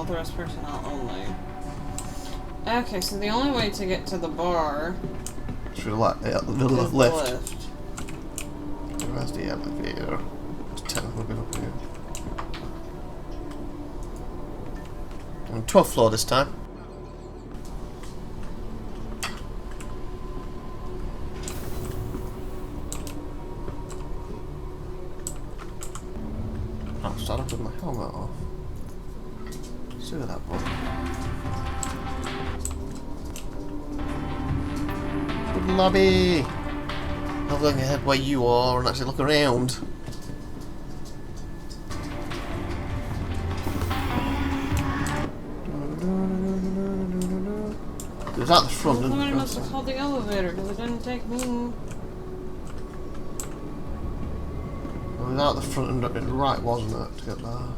authorized personnel only. Okay, so the only way to get to the bar through the left. Yeah, the lift. Where's the elevator? It's technically been up here. On 12th floor this time. I'll start off with my helmet off. See what that was. Good lobby! I'm going ahead where you are and actually look around. It was at the front. Somebody must have called the elevator because it didn't take me. It was out the front and right, wasn't it, to get there?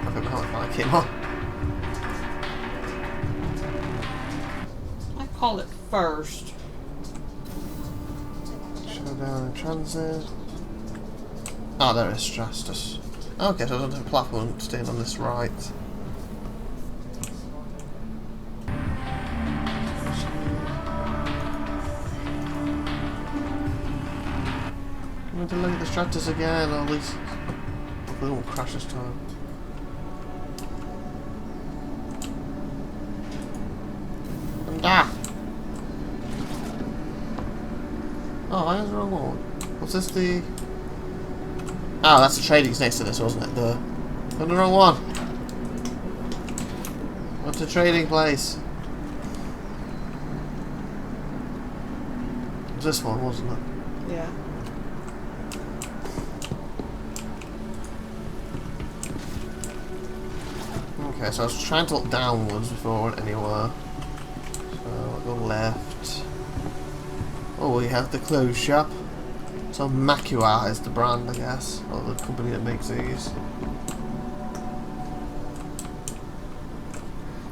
I think I came on. I called it first. Showdown in transit. Oh, there is Strastus. Okay, so I was on the platform staying on this right. I'm going to look at the Stratus again, or at least hopefully it won't crash this time. And oh, I was the wrong one. What's this, the... Oh, that's the trading's next to this, wasn't it? On the wrong one. What's the trading place? It was this one, wasn't it? Yeah. Okay, so I was trying to look downwards before I went anywhere. So I'll go left. Oh, we have the clothes shop. So Macua is the brand, I guess, or the company that makes these.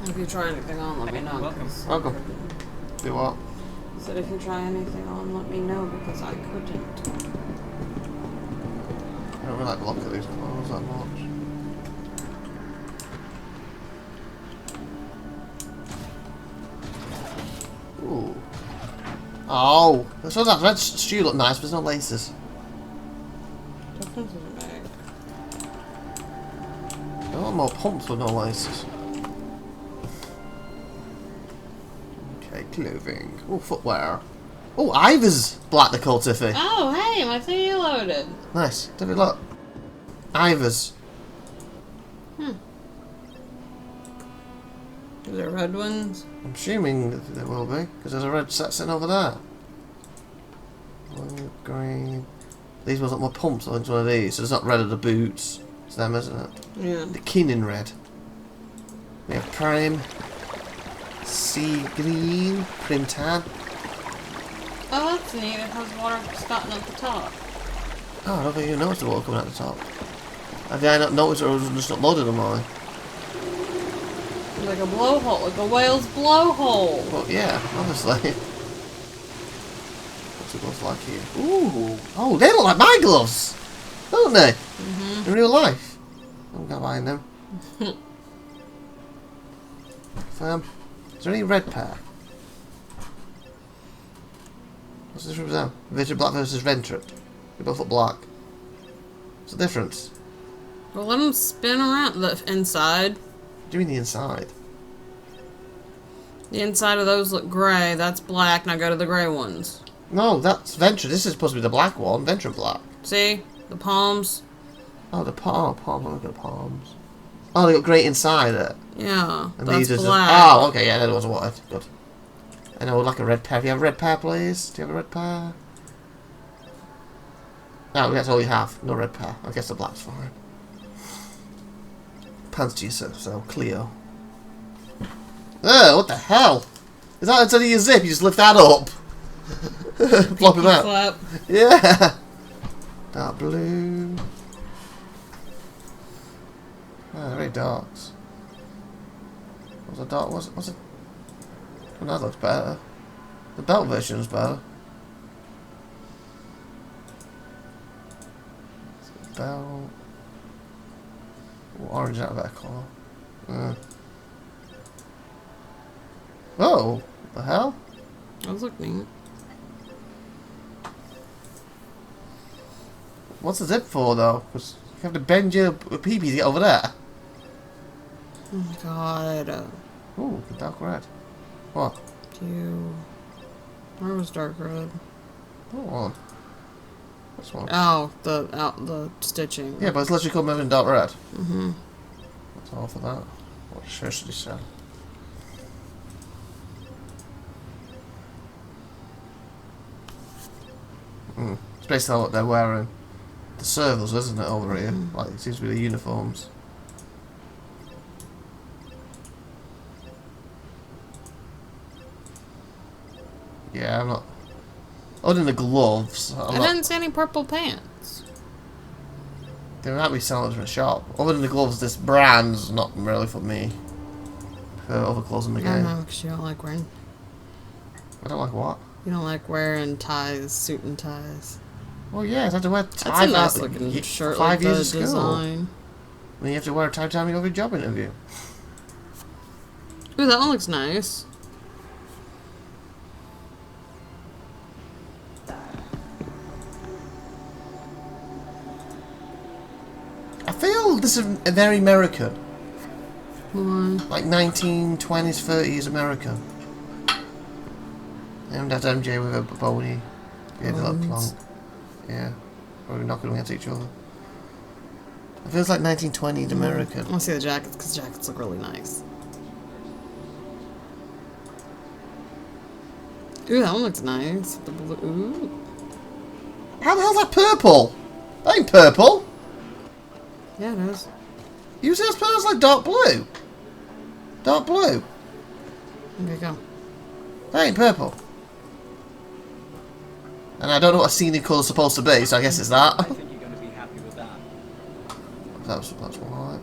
If you try anything on, let me know. Welcome. Do what? I said if you try anything on, let me know because I couldn't. I don't really like the look of these clothes that much. Ooh. Oh! I saw that red shoe look nice, but there's no laces. Difference doesn't make. I want more pumps with no laces. Okay, clothing. Oh, footwear. Oh, Ivor's black, they call Tiffy. Oh, hey, my thingy loaded. Nice. Tiffy, look. Ivor's. Is there red ones? I'm assuming that there will be, because there's a red set sitting over there. Blue, green. These ones look more pumps, I think it's one of these. So it's not red of the boots. It's them, isn't it? Yeah. The Keenan red. We have Prime. Sea green. Prim tan. Oh, that's neat. It has water starting at the top. Oh, I don't think you noticed the water coming out the top. Have I not noticed it, or was it just not loaded on mine? Like a blowhole, like a whale's blowhole. Well, yeah, obviously. What's it gloves like here? Ooh! Oh, they look like my gloves! Don't they? Mm-hmm. In real life. I'm gonna buy them. Is there any red pair? What's the difference now? Vintage black versus Ventured. They both look black. What's the difference? Well, let them spin around the inside. What do you mean the inside? The inside of those look gray. That's black. Now go to the gray ones. No, that's Venture. This is supposed to be the black one. Venture black. See? The palms. Oh, the palms. Look at the palms. Oh, they got grey inside it. Yeah, And that's these are black. just... Oh, okay, yeah, that was what I wanted. Good. And I would like a red pair. Do you have a red pair, please? Do you have a red pair? No, that's all you have. No red pair. I guess the black's fine. Pants to you, so Cleo. What the hell? Is that instead of your zip? You just lift that up. Flop him out. Flap. Yeah. Dark blue. Ah, very darks. What's a dark? What's it? Well, that looks better. The belt version's better. Belt. Ooh, orange is a better colour. Oh, the hell? Those look neat. What's the zip for though? Because you have to bend your pee-pee to get over there. Oh my god. Ooh, dark red. What? Where was dark red? What one? This one. Oh, the stitching. Yeah, but it's literally called in dark red. Mm-hmm. That's all for that. What shirt should he sell? It's basically what they're wearing. The servers, isn't it, over here? Like, it seems to be the uniforms. Yeah, I'm not... Other than the gloves, I didn't see any purple pants. They might be selling it in a shop. Other than the gloves, this brand's not really for me. For other clothes in the game. I know, because you don't like wearing... I don't like what? You don't like wearing ties, suit and ties. Well, yeah, I have to wear That's tie a nice looking shirt, 5 like years the of school. design. Then you have to wear a tie time you go to a job interview. Ooh, that one looks nice. I feel this is very American. Why? Like 1920s, 30s American. And that's MJ with a bony. Yeah, they look plonk. Yeah. Probably knocking against each other. It feels like 1920s American. I want to see the jackets, because jackets look really nice. Ooh, that one looks nice. The blue. Ooh. How the hell's that purple? That ain't purple. Yeah, it is. You said it's like dark blue. Dark blue. Okay, go. That ain't purple. And I don't know what a scenic colour's supposed to be, so I guess it's that. I think you're going to be happy with that. That's one I like.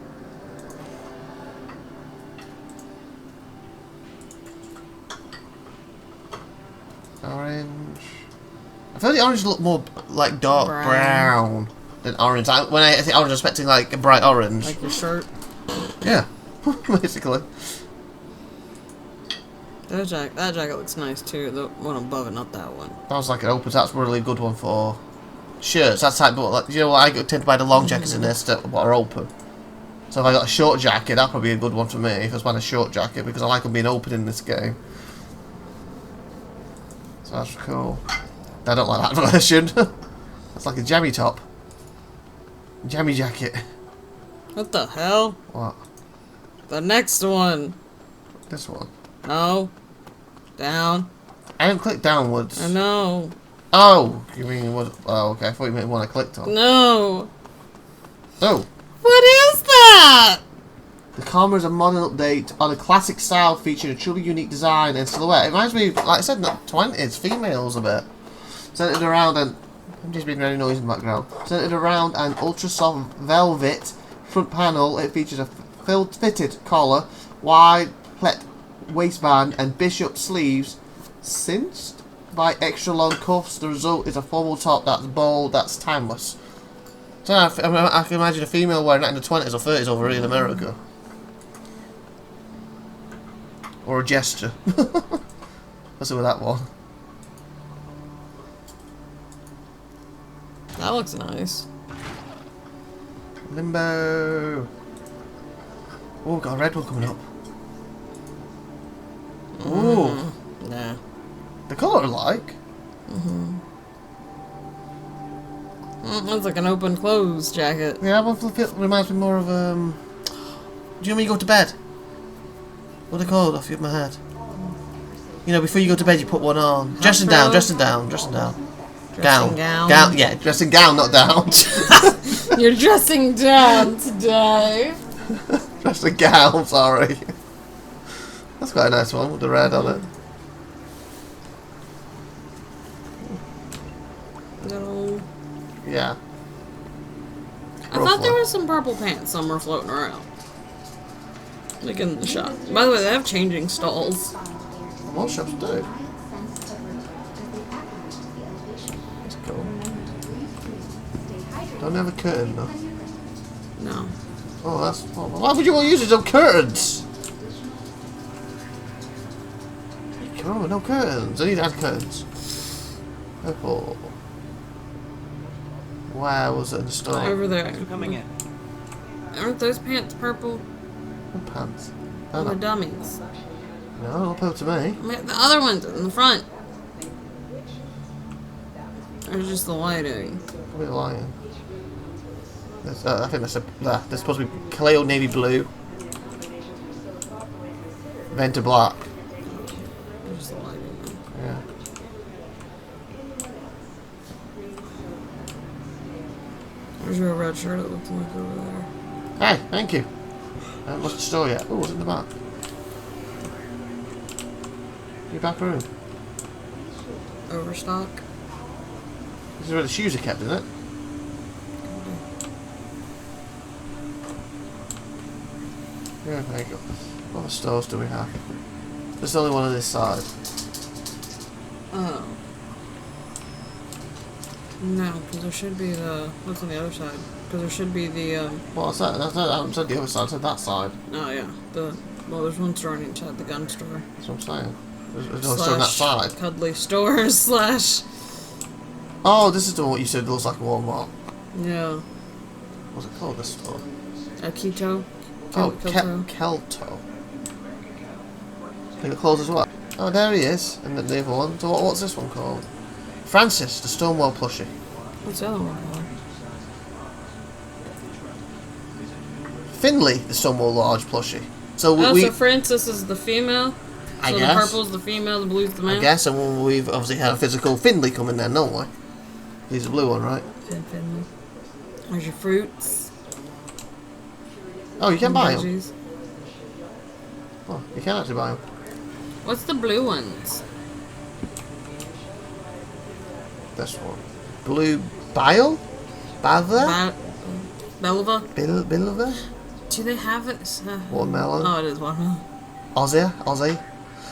Orange. I feel the orange look more like dark brown than orange. When I think orange, I'm expecting like a bright orange. Like your shirt? Yeah, basically. That jacket looks nice too. The one above it, not that one. That was like an opens. That's a really good one for shirts. That's type, but like, you know what? I tend to buy the long jackets in this that are open. So if I got a short jacket, that'd probably be a good one for me if I was buying a short jacket because I like them being open in this game. So that's cool. I don't like that version. That's like a jammy top. Jammy jacket. What the hell? What? The next one. This one. No. Down. I didn't click downwards. I know. Oh, you mean what? Oh, okay. I thought you meant one I clicked on. No. Oh. What is that? The Karma is a modern update on a classic style featuring a truly unique design and silhouette. It reminds me, like I said, not 20s, females a bit. Centered around an... I'm just being very noisy in the background. Centered around an ultra soft velvet front panel, it features a fitted collar, wide plet waistband and bishop sleeves cinched by extra long cuffs. The result is a formal top that's bold, that's timeless. So I can imagine a female wearing that in the 20s or 30s over here in America. Or a gesture. Let's do with that one. That looks nice. Limbo. Oh, got a red one coming up. Ooh. Nah. The colour I like. That's like an open-close jacket. Yeah, one reminds me more of, do you know when you go to bed? What are they called off the top of my head? You know, before you go to bed you put one on. Dressing down, dressing down, dressing down. Dressing Gown, yeah, dressing gown, not down. You're dressing down today. Dressing gown, sorry. That's quite a nice one with the red on it. No. Yeah. I thought there was some purple pants somewhere floating around. Like in the shop. By the way, they have changing stalls. What shops do? That's cool. Don't have a curtain though. No. Oh, that's. Why would you want to use some curtains? Come on, no curtains. I need to add curtains. Purple. Where was it in the store? Over there. Coming in. Aren't those pants purple? What pants? Oh, Oh, the no. dummies. No, not purple to me. I mean, the other ones in the front. Or just the lighting. What are you lying? I think that's they're supposed to be Kaleo navy blue. Venta black. Just the lighting. Yeah. There's your red shirt, it looks like over there. Hey, thank you. I haven't looked at the store yet. Oh, what's in the back? Your back room. Overstock. This is where the shoes are kept, isn't it? Yeah, there you go. What other stores do we have? There's only one on this side. Oh. No, because there should be the... What's on the other side? Because there should be the, What's that? I haven't said the other side, I said that side. Oh, yeah. Well, there's one store on each side, the gun store. That's what I'm saying. There's no store on that side. Cuddly store slash... Oh, this is the one you said looks like a Walmart. Yeah. What's it called, this store? Keto? Oh, Kelto. Kelto. I think it closed as well. Oh, there he is. And the other one. So what's this one called? Francis, the Stonewall plushie. What's the other one called? Finley, the Stonewall large plushie. So So we Francis is the female. I So guess. the purple's the female, the blue's the male. I guess, and we've obviously had a physical Finley come in then, don't we? He's the blue one, right? Finley. There's your fruits. Oh, you can buy them. Veggies. Oh, you can actually buy them. What's the blue ones? This one. Blue Bile? Bather? Belva? Bilver? Do they have it? Watermelon? Oh, it is watermelon. Aussie.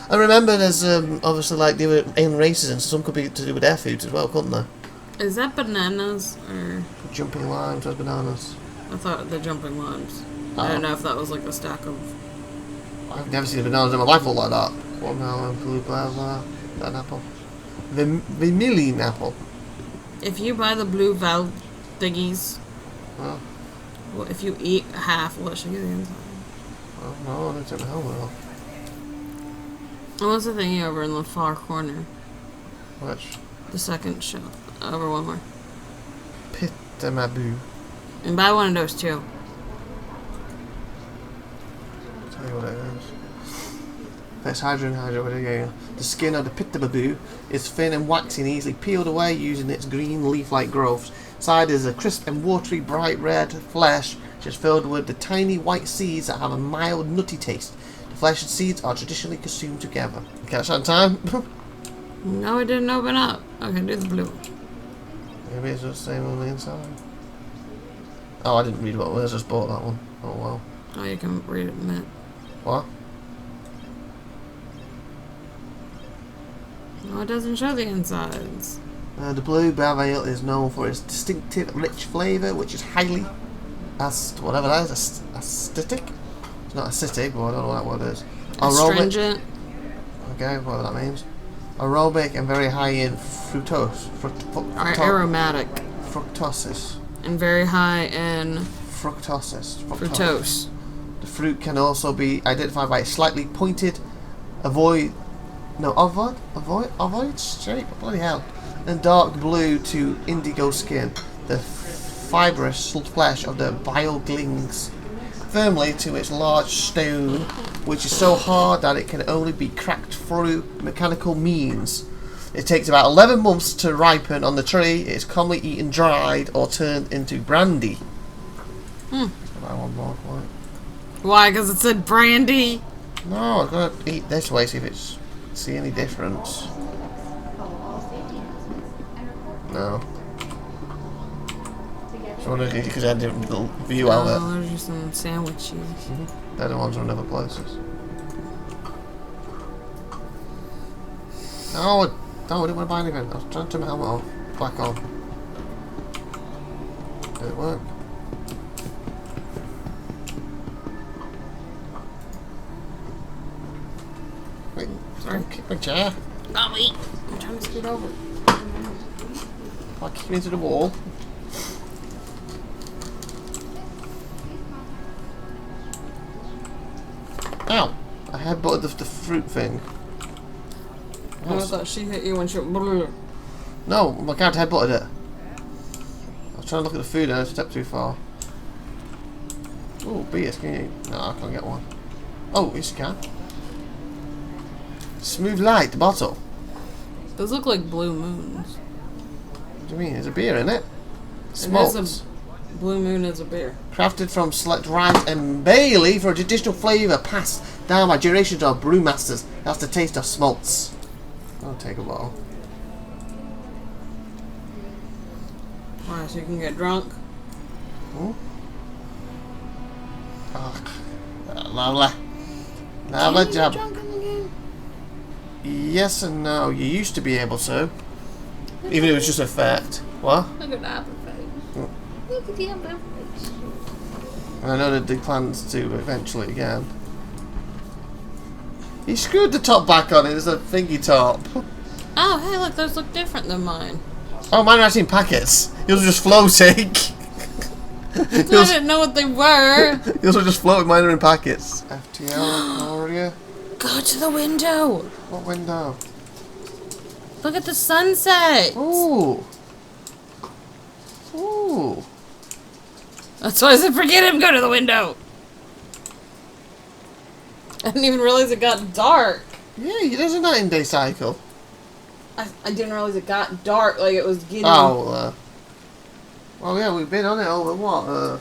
I remember there's obviously like the other alien races and some could be to do with their foods as well, couldn't they? Is that bananas or? Jumping limes, those bananas. I thought the jumping limes. Oh. I don't know if that was like a stack of. I've never seen bananas in my life look like that. Watermelon, blue blah blah, an apple. Vanilline apple. If you buy the blue Val thingies, Well, well, if you eat half, what should you get the inside? no, I didn't take my helmet off. And what's the thingy over in the far corner? Which? The second shelf. Over one more. Pitamabu. And buy one of those too. Tell you what it is. That's hydro. The skin of the pitamabu is thin and waxy and easily peeled away using its green leaf-like growths. Inside is a crisp and watery, bright red flesh, which is filled with the tiny white seeds that have a mild, nutty taste. The flesh and seeds are traditionally consumed together. You catch that in time? No, it didn't open up. Okay, do the blue. Maybe it's just the same on the inside. Oh, I didn't read what it was. I just bought that one. Oh well. Oh, you can read it in a minute. What? No, it doesn't show the insides. The blue Bave Ale is known for its distinctive, rich flavour, which is highly whatever that is, acidic. It's not acidic, but I don't know what that word is. Astringent. Okay, whatever that means. Aromatic and very high in fructose. Aromatic. Fructosis. And very high in Fructose. fructose. The fruit can also be identified by a slightly pointed, ovoid shape. Bloody hell. And dark blue to indigo skin. The fibrous flesh of the bile clings firmly to its large stone, which is so hard that it can only be cracked through mechanical means. It takes about 11 months to ripen on the tree. It is commonly eaten dried or turned into brandy. Hmm. I want more, right? Why? Because it said brandy? No, I've got to eat this way, see if it's any difference. No. So because I had a different little view out of it. Oh, there's just some sandwiches. They're the ones from other places. No, no, I didn't want to buy anything. I was trying to turn my helmet off. Back on. Did it work? Wait, Sorry. don't kick my chair. Oh, wait. I'm trying to scoot over. I'll kick me into the wall. Ow! I headbutted the fruit thing. Oh, I thought she hit you when she... Brr. No, my character headbutted it. I was trying to look at the food and I stepped too far. Oh, beers, can you eat? No, I can't get one. Oh, yes you can. Smooth light, the bottle. Those look like blue moons. What do you mean? There's a beer in it. Smoked. Blue moon is a beer. Crafted from select rye and barley for a traditional flavour passed down by generations of brewmasters. That's the taste of smolts. I'll take a bottle. Alright, so you can get drunk. Oh, lovely. Lovely job. Drunk in the game? Yes and no. You used to be able to. Even if it was just a fact. What? Look at that face. Look at the apple face. And I know that they plans to eventually again. He screwed the top back on it. It's a thingy top. Oh, hey, look, those look different than mine. Oh, mine are actually in packets. Yours are just floating. I didn't know what they were. Yours are just floating. Mine are in packets. FTL, Gloria. Go to the window. What window? Look at the sunset. Ooh. Ooh. That's why I said forget him, go to the window. I didn't even realize it got dark. Yeah, there's a 9-day cycle. I didn't realize it got dark, like it was getting... Oh, well, yeah, we've been on it over, what,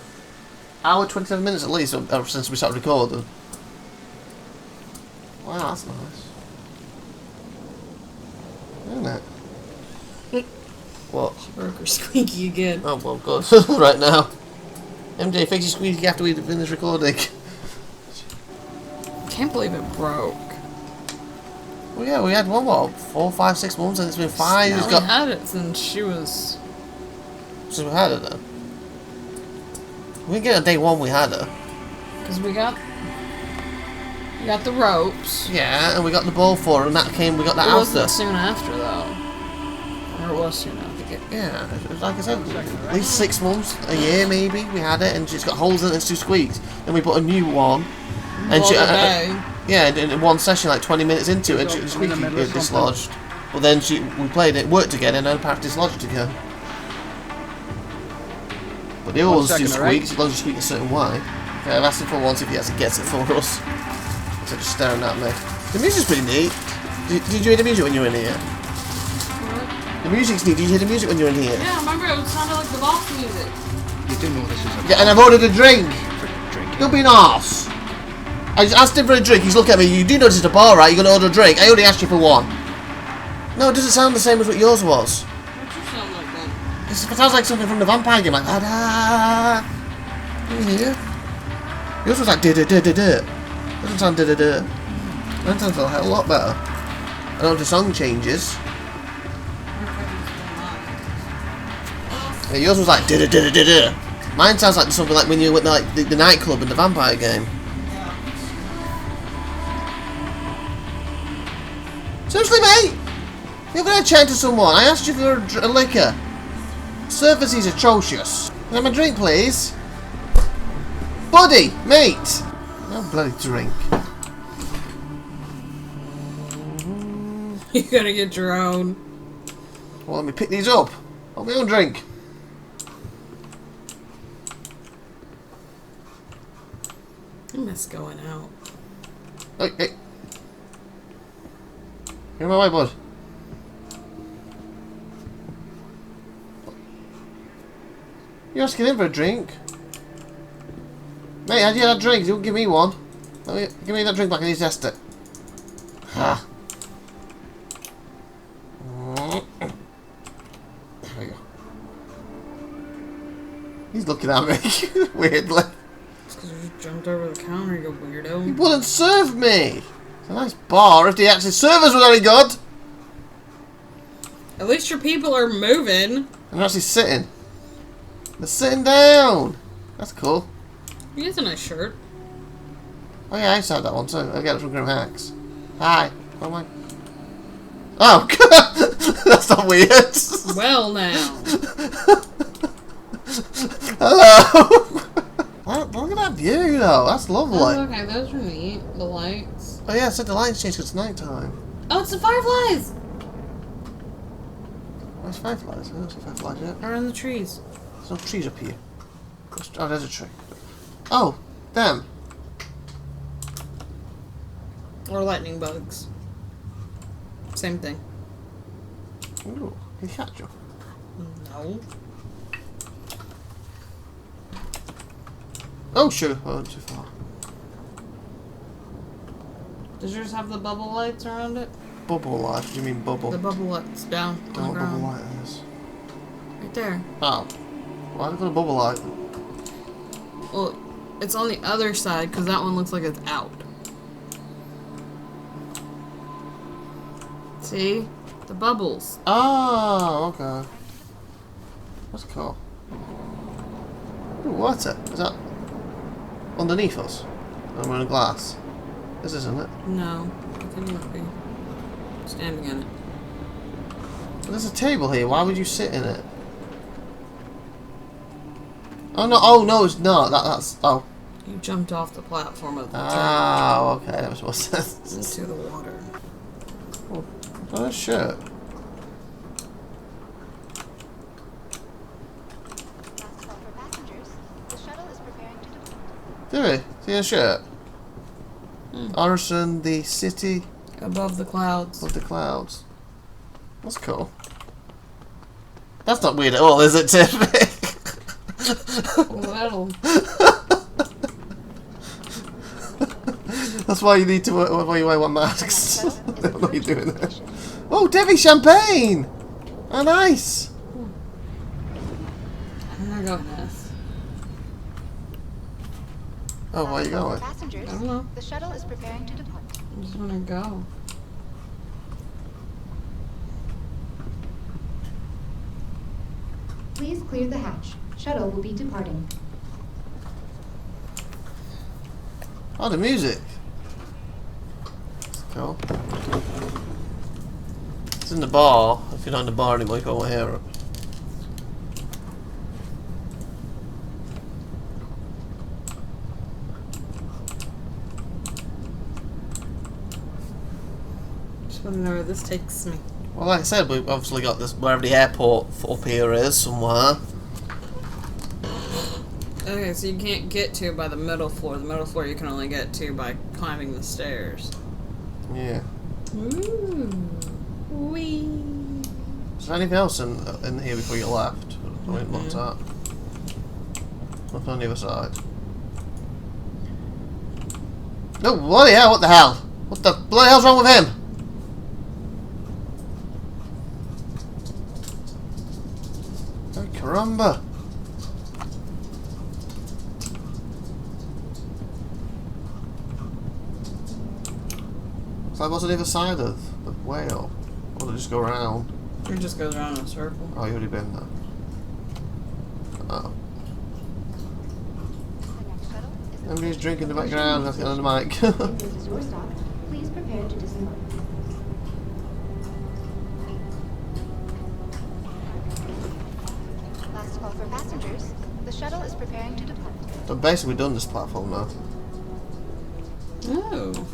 hour, 27 minutes at least, since we started recording. Wow, that's nice. Isn't it? What? Broke or squeaky again. Oh, well, good. Right now. MJ, fix your squeaky after we finish recording. I can't believe it broke. Well, yeah, we had one, what, 4, 5, 6 months, and it's been 5. Now It's we got... had it since she was... So we had her then. We didn't get her day 1, we had her. Because we got the ropes. Yeah, and we got the ball for her, and that came, we got that It after. wasn't soon after, though. Or it was soon after. Yeah, it was like I said, at least 6 months, a year maybe, we had it, and she's got holes in it and 2 squeaks. Then we put a new one, and she, yeah, in one session, like 20 minutes into it, she squeaky dislodged. Well, then we played it, worked again, and then apparently dislodged again. But they always do squeaks, as long as you squeak a certain way. Okay, I've asked him for once if he actually gets it for us. Instead of just staring at me. The music's pretty neat. Did you hear the music when you were in here? The music's neat. Did you hear the music when you were in here? Yeah, I remember it sounded like the boss music. You do know this is a Yeah, and I've ordered a drink. drink. Don't be an arse. I just asked him for a drink. He's looking at me. You do know this is a bar, right? You're going to order a drink. I already asked you for one. No, it doesn't sound the same as what yours was. What's your sound like then? It sounds like something from the vampire game. Like, da-da. Can you hear? Yours was like, da-da-da-da-da. Doesn't sound da-da-da. Mine sounds a hell of a lot better. I know if the song changes. Yeah, yours was like da-da-da-da-da. Mine sounds like something like when you went to like the nightclub in the vampire game. Seriously, mate? You're going to chat to someone. I asked you for a liquor. Service is atrocious. Can I have a drink, please? Buddy, mate. No bloody drink. You gotta get your own. Well, let me pick these up. I want my own drink. I miss going out. Hey, hey. You're my way, bud. You're asking him for a drink. Mate, how'd you have that drink? You don't give me one. Give me that drink back and he's test it. Ha. There we go. He's looking at me weirdly. It's because you just jumped over the counter, you weirdo. He wouldn't serve me. It's a nice bar if the actual service was any good. At least your people are moving. And they're actually sitting. They're sitting down. That's cool. He has a nice shirt. Oh yeah, I used to have that one too. I get it from Grim Hacks. Hi. Oh my. Oh god! That's not weird. Well now. Hello. Look at that view though. That's lovely. Oh, okay, those are neat. The lights. Oh yeah, I said the lights changed because it's night time. Oh, it's the fireflies! Where's fireflies? I don't see fireflies yet. Around the trees. There's no trees up here. Oh, there's a tree. Oh, them. Or lightning bugs. Same thing. Ooh, he catch you. No. Oh, shoot. I went too far. Does yours have the bubble lights around it? Bubble light? What do you mean bubble? The bubble lights down I on don't know the what bubble ground. light is. Right there. Oh. Why have I got a bubble light? Well, it's on the other side because that one looks like it's out. See? The bubbles. Oh, okay. That's cool. Ooh, water. Is that underneath us? And we're in a glass. This isn't it? No. I think it might be standing in it. But there's a table here. Why would you sit in it? Oh no! Oh no! It's not. That's oh. You jumped off the platform of the Oh, okay. That makes more sense. into the water. Oh, that shirt. Last call for passengers. The shuttle is preparing to depart. Do we? See a shirt? Hmm. Orison, the city Above the clouds. of the clouds. That's cool. That's not weird at all, is it, Tiffy? Well, That's why you need to why you wear one mask. What are you doing there? Oh, Debbie champagne! Oh, nice! I'm not going this. Oh, where are you going? Passengers, I don't know. the shuttle is preparing to depart. I just want to go. Please clear the hatch. Shuttle will be departing. Oh, the music. That's cool. It's in the bar. If you're not in the bar anymore, you can't hear it. Just want to know where this takes me. Well, like I said, we've obviously got this wherever the airport up here is somewhere. Okay, so you can't get to by the middle floor. The middle floor you can only get to by climbing the stairs. Yeah. Ooh. Wee. Is there anything else in here before you left? I went and looked at. Nothing on the other side. No, bloody hell, what the hell? What the bloody hell's wrong with him? Oh, caramba. So what's on the other side of the whale? Or does it just go around? It just goes around in a circle. Oh, you already been there. Oh. The next shuttle is Somebody's drinking in the background, that's on the mic. This is your stop. Please prepare to disembark. last call for passengers. The shuttle is preparing to depart. So basically we've done this platform now. Oh.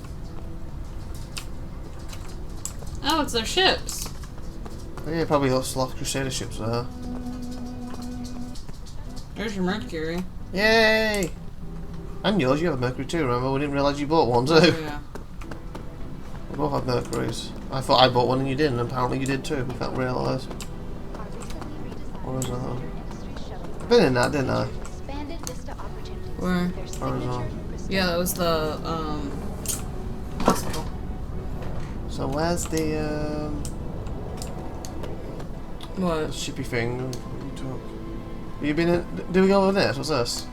Oh, it's their ships. Oh, yeah, probably lots of Crusader ships there. There's your Mercury. Yay! And yours, you have a Mercury too, remember? We didn't realise you bought one too. Oh, yeah. We both have Mercuries. I thought I bought one and you didn't, and apparently you did too, we can't realise. Our recently redesigned What is that? Crusader Industries shuttle Been in that, didn't I? expanded vista opportunities. Where? Their Horizontal. signature crystal Yeah, that was the hospital. So where's the What? shippy thing? Have you been in? Do we go over this? What's this?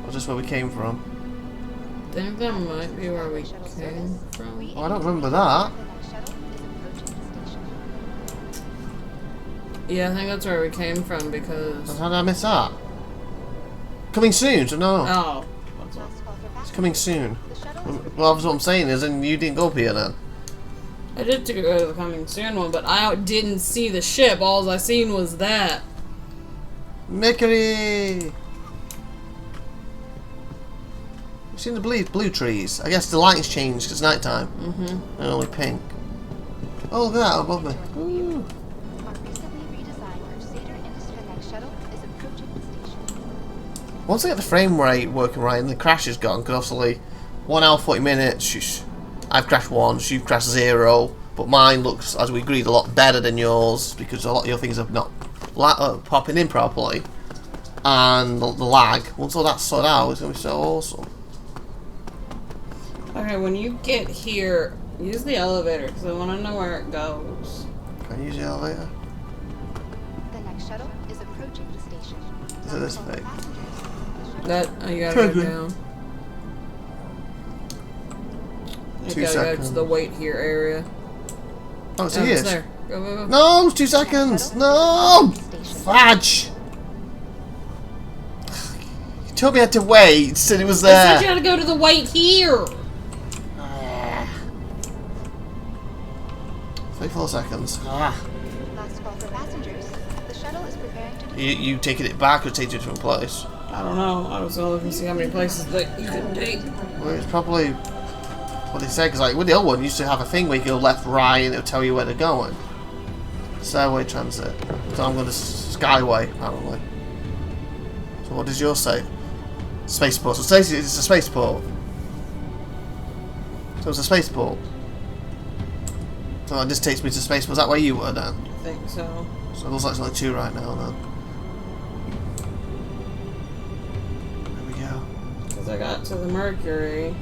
Or is this where we came from? I think that might be where we came from. Oh, I don't remember that. The next shuttle is approaching the station. Yeah, I think that's where we came from because... How did I miss that? Coming soon, so no. Oh. Last call for It's passengers. coming soon. The shuttle is Well, that's what I'm saying is, and you didn't go up here then. I did to go to the coming soon one, but I didn't see the ship. All I seen was that. Mickery! You've seen the blue trees? I guess the lighting's changed because it's nighttime. Mm-hmm. They're only pink. Oh, look at that above me. Ooh. Our recently redesigned Crusader Interconnect shuttle is approaching the station. Once I get the frame rate working right and the crash is gone, because obviously 1 hour 40 minutes, I've crashed once, you've crashed 0, but mine looks, as we agreed, a lot better than yours because a lot of your things are not popping in properly. And the lag, once all that's sorted out, it's going to be so awesome. Okay, when you get here, use the elevator because I want to know where it goes. Can I use the elevator? The next shuttle is approaching the station. Is it this Last call for big? passengers. The shuttle That you gotta go Program. down. You 2 gotta go seconds. to the wait here area. Oh, it's Oh, here. it's there. Go, go, go. No, it's 2 seconds. No! Fudge! You told me I had to wait. Said it was I there. said you gotta go to the wait here. 34 seconds. Last call for passengers. The shuttle is preparing to depart. You taking it back or taking it to a different place? I don't know. I was looking to see how many places that you could take. Well, it's probably what they said, because like with the old one, you used to have a thing where you go left, right, and it'll tell you where they're going. Stairway transit. So I'm going to Skyway, apparently. So what does yours say? Spaceport. So it's a spaceport. So it's a spaceport. So that just takes me to spaceport. Is that where you were then? I think so. So it looks like it's only 2 right now then. There we go. Because I got to the Mercury,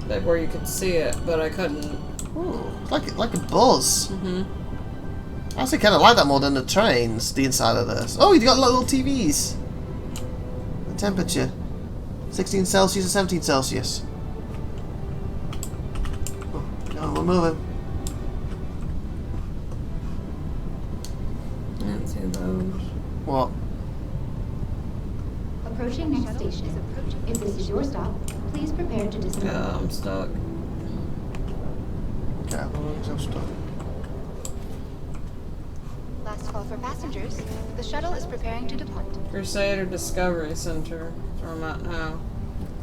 like where you could see it, but I couldn't. Ooh, it's like a buzz. Mm-hmm. I actually kind of like that more than the trains, the inside of this. Oh, you got little TVs. The temperature. 16 Celsius and 17 Celsius. Oh, no, we're moving. I didn't see those. What? Approaching next station. If this is your stop, please prepare to dismount. Yeah, I'm stuck. Okay, I'm stuck. Last call for passengers. The shuttle is preparing to depart. Crusader Discovery Center. That's where I'm at now.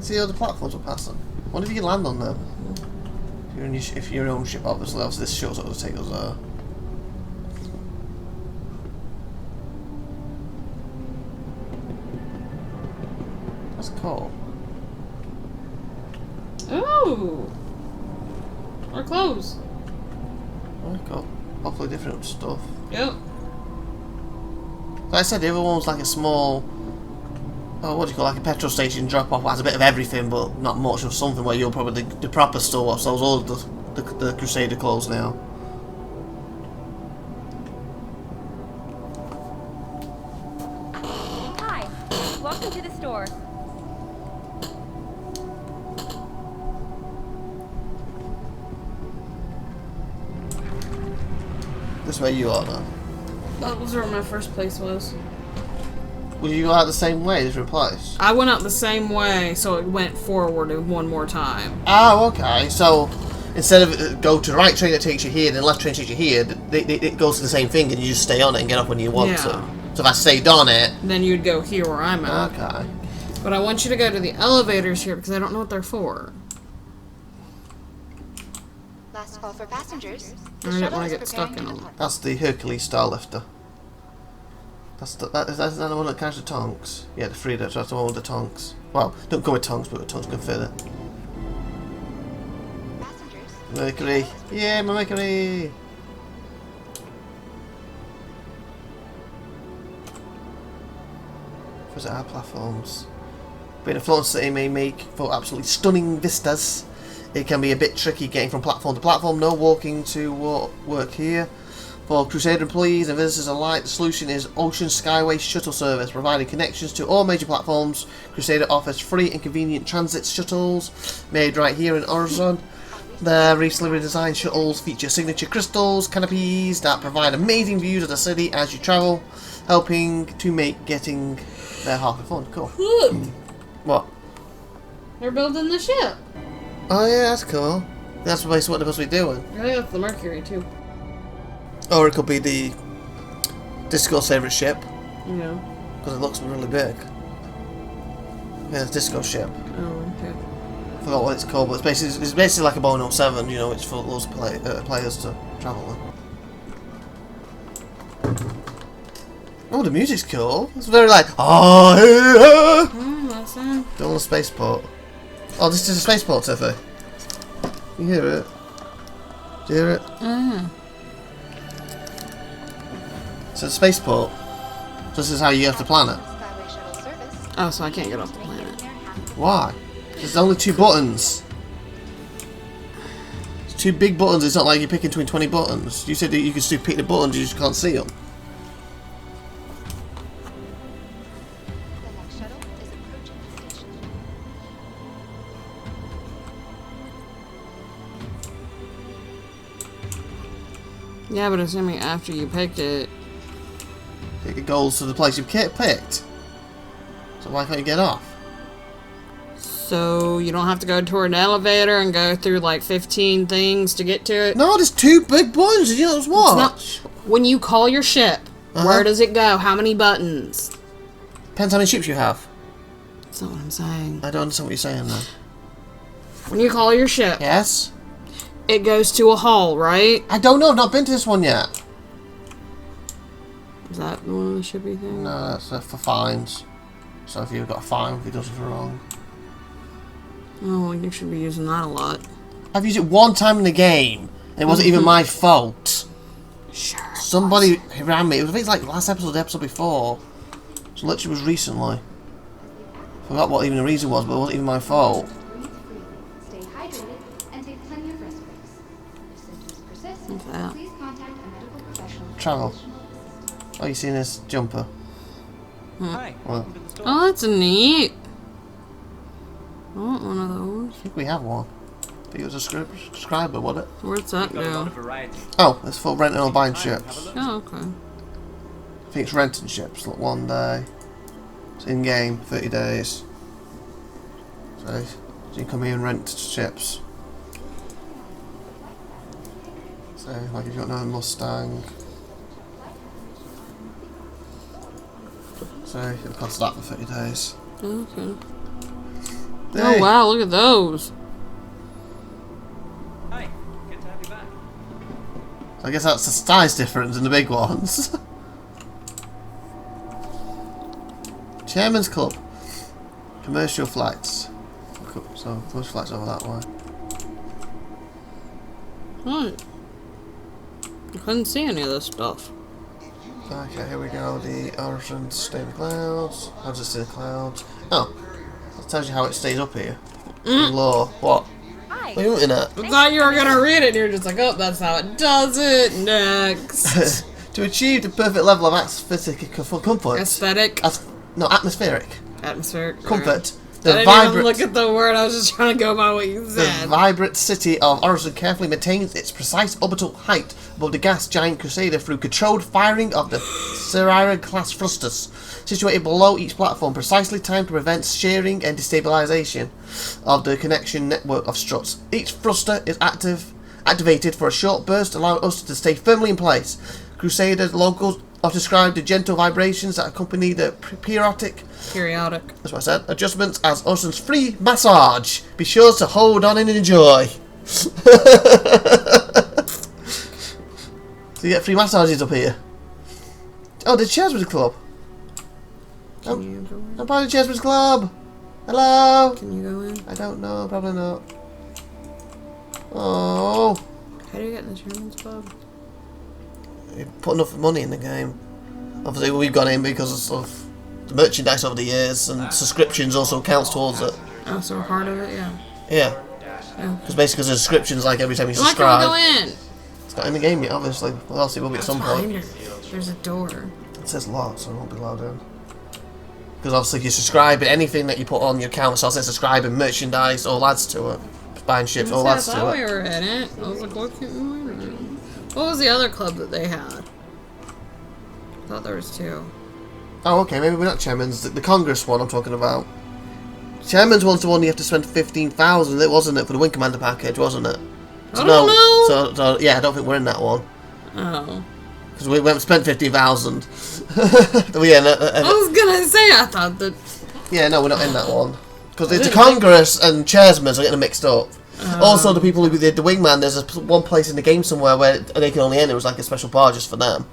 See all the platforms we're passing. What if you can land on them? If you're in your own ship, obviously this shuttle's going to take us there. That's cool. Ooh! We're close. I've got hopefully different stuff. Yep. Like I said, the other one was like a small, what do you call it, like a petrol station drop off. Has a bit of everything, but not much of something. Where you're probably the proper store. So all the Crusader clothes now. Hi, welcome to the store. This is where you are now. That was where my first place was. Will you go out the same way, different place? I went out the same way, so it went forward one more time. Oh, okay. So instead of go to the right train that takes you here, then left train takes you here, it goes to the same thing, and you just stay on it and get off when you want to. So if I stayed on it, Then you'd go here where I'm at. okay. But I want you to go to the elevators here because I don't know what they're for. Last call for passengers. The I didn't shuttle want is to get stuck preparing in to them. depart. That's the Hercules Starlifter. That's the one that carries the tonks. Yeah, the free that's the one with the tonks. Well, don't go with tonks, but the tonks can fit it. Passengers. Mercury. Yeah, my Mercury. Visit our platforms. Being a floating city may make for absolutely stunning vistas. It can be a bit tricky getting from platform to platform. No walking to work here. For Crusader employees and visitors alike, the solution is Ocean Skyway Shuttle Service, providing connections to all major platforms. Crusader offers free and convenient transit shuttles made right here in Oregon. The recently redesigned shuttles feature signature crystals, canopies that provide amazing views of the city as you travel, helping to make getting there half the fun. Cool. Look, What? they're building the ship. Oh yeah, that's cool. That's basically what they're supposed to be doing. I think that's the Mercury too. Or it could be the Disco's favourite ship, Yeah. because it looks really big. Yeah, it's Disco's ship. Oh, okay. I forgot what it's called, but it's basically like a Boeing 07, you know, it's for loads of players to travel with. Oh, the music's cool. It's very like, oh, yeah. Oh, that's it. They're on a spaceport. Oh, this is a spaceport, Tiffy. You hear it? Do you hear it? It's a spaceport. So this is how you have to plan it. Skyway shuttle service. Oh, so I can't get off the planet. Why? There's only 2 buttons. It's 2 big buttons. It's not like you're picking between 20 buttons. You said that you could still pick the buttons, you just can't see them. The next shuttle is approaching the station. Yeah, but assuming after you picked it. It goes to the place you've picked. So why can't you get off? So you don't have to go toward an elevator and go through like 15 things to get to it? No, there's 2 big buttons. You know what? It's not, when you call your ship, where does it go? How many buttons? Depends how many ships you have. That's not what I'm saying. I don't understand what you're saying then. When you call your ship, Yes? it goes to a hall, right? I don't know. I've not been to this one yet. Is that one of the shippy things? No, that's for fines. So if you've got a fine if he does it wrong. Oh, you should be using that a lot. I've used it one time in the game. And it wasn't even my fault. Sure. Somebody ran me. It was like last episode, the episode before. So literally was recently. Forgot what even the reason was, but it wasn't even my fault. Breathe freely, stay hydrated, and take plenty of rest breaks. If symptoms persist, What's that? please contact a medical professional for Travel. additional assistance. Oh, you seen this jumper? Hi, Well, welcome to the store. Oh, that's neat. I want one of those. I think we have one. I think it was a subscriber, wasn't it? Where's that Got a lot go? of variety. Oh, it's for renting or buying Hi, have a ships. look. Oh, okay. I think it's renting ships. Look, 1 day. It's in game, 30 days. So you come here and rent ships. So, like if you've got no Mustang. So it'll cost that for 30 days. Okay. Hey. Oh, wow, look at those. Hi, good to have you back. I guess that's the size difference in the big ones. Chairman's Club. Commercial flights. Cool. So, commercial flights over that way. What? I couldn't see any of this stuff. Okay, here we go. The ocean stay in the clouds. How does it stay in the clouds? Oh, that tells you how it stays up here. Low. What? Hi. What are you looking at? I thought you were gonna read it and you're just like, oh, that's how it does it. Next. To achieve the perfect level of atmospheric comfort. Aesthetic. Atmospheric Atmospheric. comfort. I The didn't even vibrant. look at the word, I was just trying to go by what you The said. vibrant city of Orison carefully maintains its precise orbital height above the gas giant Crusader through controlled firing of the Sierra-class thrusters, situated below each platform, precisely timed to prevent shearing and destabilization of the connection network of struts. Each thruster is activated for a short burst, allowing us to stay firmly in place. Crusader locals have described the gentle vibrations that accompany the periodic. That's what I said. Adjustments as Ocean's free massage. Be sure to hold on and enjoy. So you get free massages up here. Oh, the Chairsman's Club. Can you go in? I'm part of the Chairsman's Club. Hello. Can you go in? I don't know. Probably not. Oh. How do you get in the Chairman's Club? You put enough money in the game. Obviously, we've gone in because of the merchandise over the years, and subscriptions also counts towards it. Oh, so part of it, yeah. Yeah. Yeah. Because basically, the subscriptions like every time you Why subscribe. can't we go in? It's not in the game yet, obviously. Well, else it will be at some Behind point. her. There's a door. It says locked, so it won't be allowed in. Because obviously, if you subscribe, anything that you put on your account, so I'll say subscribe and merchandise all adds to it. buying ships. Oh, I that's thought we to it. were in it. I was like, what was the other club that they had? I thought there was 2. Oh, okay, maybe we're not Chairman's. The Congress one I'm talking about. Chairman's one's the one you have to spend 15,000. It wasn't it for the Wing Commander package, wasn't it? So I don't know. So yeah, I don't think we're in that one Oh. because we went spent 15,000. Yeah, I was gonna say, I thought that. yeah, no, we're not in that one because it's the Congress and Chairman's are getting mixed up. Also, the people who did the Wingman, there's one place in the game somewhere where they can only enter. It was like a special bar just for them.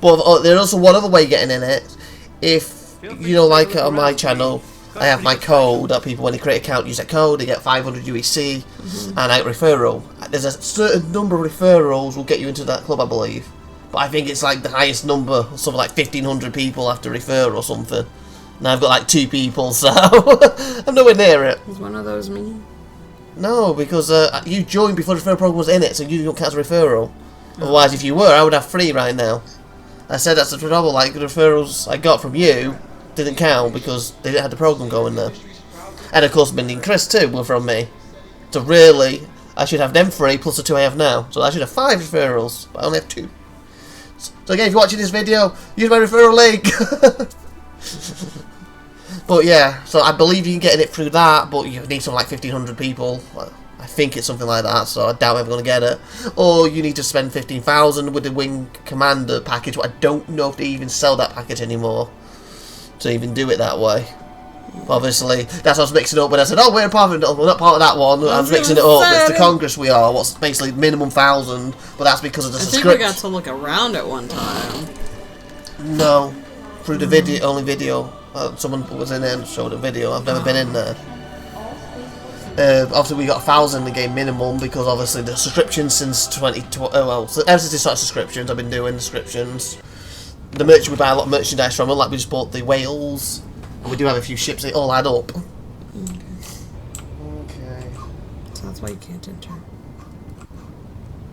But there's also one other way of getting in it. If you know, like on my channel, I have my code that people, when they create an account, use that code, they get 500 UEC and I get referral. There's a certain number of referrals will get you into that club, I believe. But I think it's like the highest number, something like 1,500 people have to refer or something. And I've got like 2 people, so I'm nowhere near it. Was one of those me? No, because you joined before the referral program was in it, so you don't count as a referral. Otherwise, if you were, I would have 3 right now. I said that's the trouble, like the referrals I got from you didn't count because they didn't have the program going there. And of course Mindy and Chris too were from me. So really, I should have them 3 plus the 2 I have now. So I should have 5 referrals, but I only have 2. So again, if you're watching this video, use my referral link. But yeah, so I believe you can get it through that, but you need something like 1,500 people. Well, I think it's something like that, so I doubt I'm going to get it. Or you need to spend 15,000 with the Wing Commander package, but I don't know if they even sell that package anymore to even do it that way. Obviously, that's what I was mixing up when I said, oh, we're part of it. We're not part of that one. I was mixing it up. It's the Congress we are. What's basically minimum 1,000, but that's because of the subscription. I think we got to look around at one time. No, through the video, only video. Someone was in there and showed a video. I've never been in there. Obviously, we got 1,000 in the game minimum because obviously the subscriptions since 2012. Well, so ever since they started subscriptions, I've been doing subscriptions. The merch, we buy a lot of merchandise from them. Like we just bought the whales, and we do have a few ships. They all add up. Okay. So that's why you can't enter.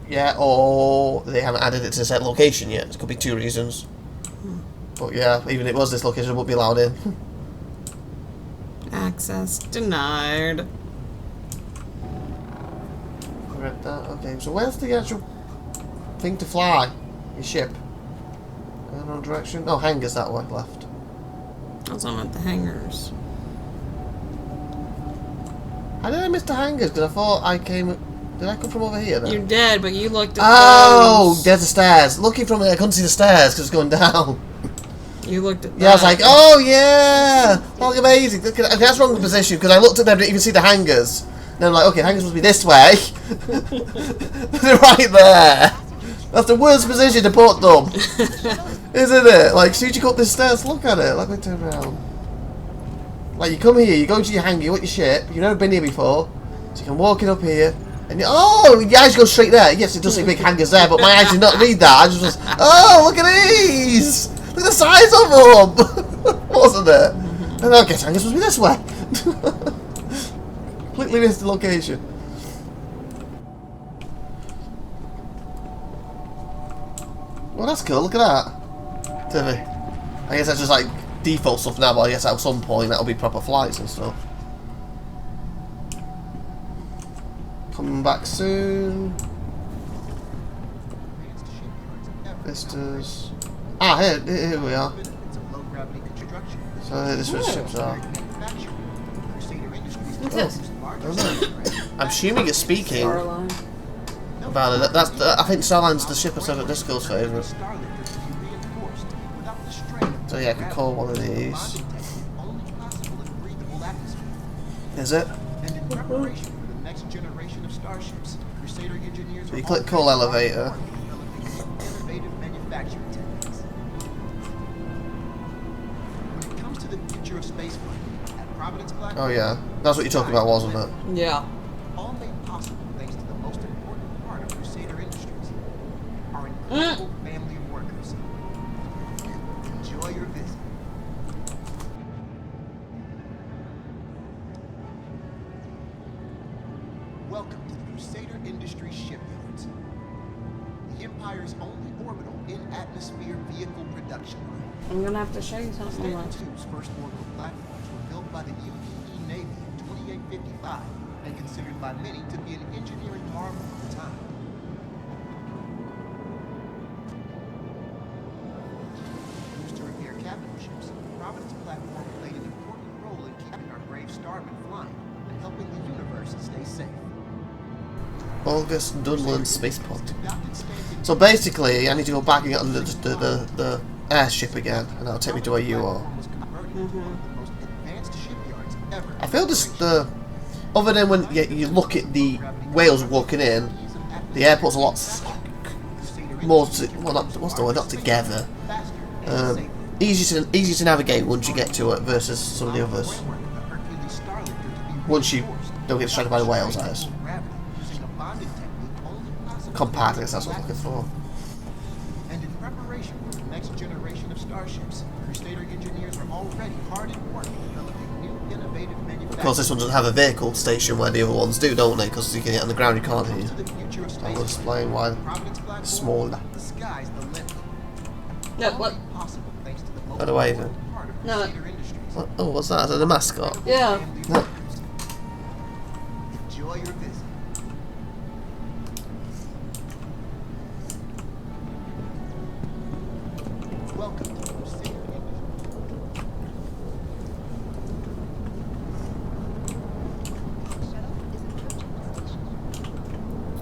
Yeah, or they haven't added it to a set location yet. It could be 2 reasons. But yeah, even if it was this location, it won't be allowed in. Access denied. Read that. Okay, so where's the actual thing to fly? Your ship. No direction. Oh, hangars that way, left. That's on at the hangars. How did I miss the hangars? Because I thought I came. Did I come from over here then? You did, but you looked at Oh, those. there's the stairs. Looking from there, I couldn't see the stairs because it's going down. You looked at that. Yeah, I was like, oh yeah, that look amazing. Look at, okay, that's wrong position because I looked at them, didn't even see the hangars. And I'm like, okay, hangars must be this way. They're right there. That's the worst position to put them, isn't it? Like, as soon as you go up the stairs, look at it. Let me turn around. Like, you come here, you go to your hangar, you want your ship. You've never been here before, so you can walk in up here. And you, oh, your eyes go straight there. Yes, it does say big hangars there, but my eyes did not read that. I just was, oh, look at these. Look at the size of them! Wasn't it? And I guess hangars must be this way. Completely missed the location. Well, that's cool. Look at that. Tiffy. I guess that's just like default stuff now, but I guess at some point that'll be proper flights and stuff. Coming back soon. Vistas. Ah, here we are. So this is where the ships are. What's this? I'm assuming it's speaking Starline. about it. I think Starline's the ship I said at Disco's favourite. So yeah, I could call one of these. Is it? So you click call elevator. Oh yeah, that's what you're talking about, wasn't it? Yeah. All made possible thanks to the most important part of Crusader Industries, our incredible family of workers. Enjoy your visit. Welcome to the Crusader Industries shipyards, the Empire's only orbital in-atmosphere vehicle production line. I'm gonna have to show you something. Standard 2's first orbital platforms were built by the UPE Navy in 2855 and considered by many to be an engineering marvel of the time. Used to repair capital ships, Providence platform played an important role in keeping our brave starmen flying and helping the universe stay safe. August Dunland Spaceport. So basically, I need to go back and get on the airship again, and that'll take me to where you are. I feel just other than when you look at the whales walking in, the airport's a lot more. Well, not what's the word? Not together. Easy to navigate once you get to it versus some of the others. Once you don't get distracted by the whales, that is. Compact, I guess that's what I'm looking for. And in preparation for the next generation of starships, Crusader engineers are already hard at work developing new innovative manufacturing. Of course, this one doesn't have a vehicle station where the other ones do, don't they? Because you can get on the ground, you can't hear. I'm going to explain why it's smaller. The sky's the limit. No, what? Possible thanks to the By the way, then. part of No. Crusader Industries. What, oh, what's that? Is that the mascot? Yeah. No. Enjoy your visit. Welcome to Crusader Industries. Shuttle is approaching the station.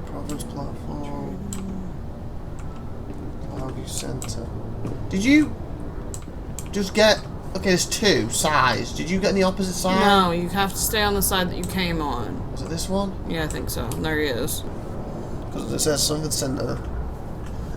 Province platform. Cloudview Centre. Did you just get... Okay, there's two sides. Did you get on the opposite side? No, you have to stay on the side that you came on. Is it this one? Yeah, I think so. There he is. Because it says something centre.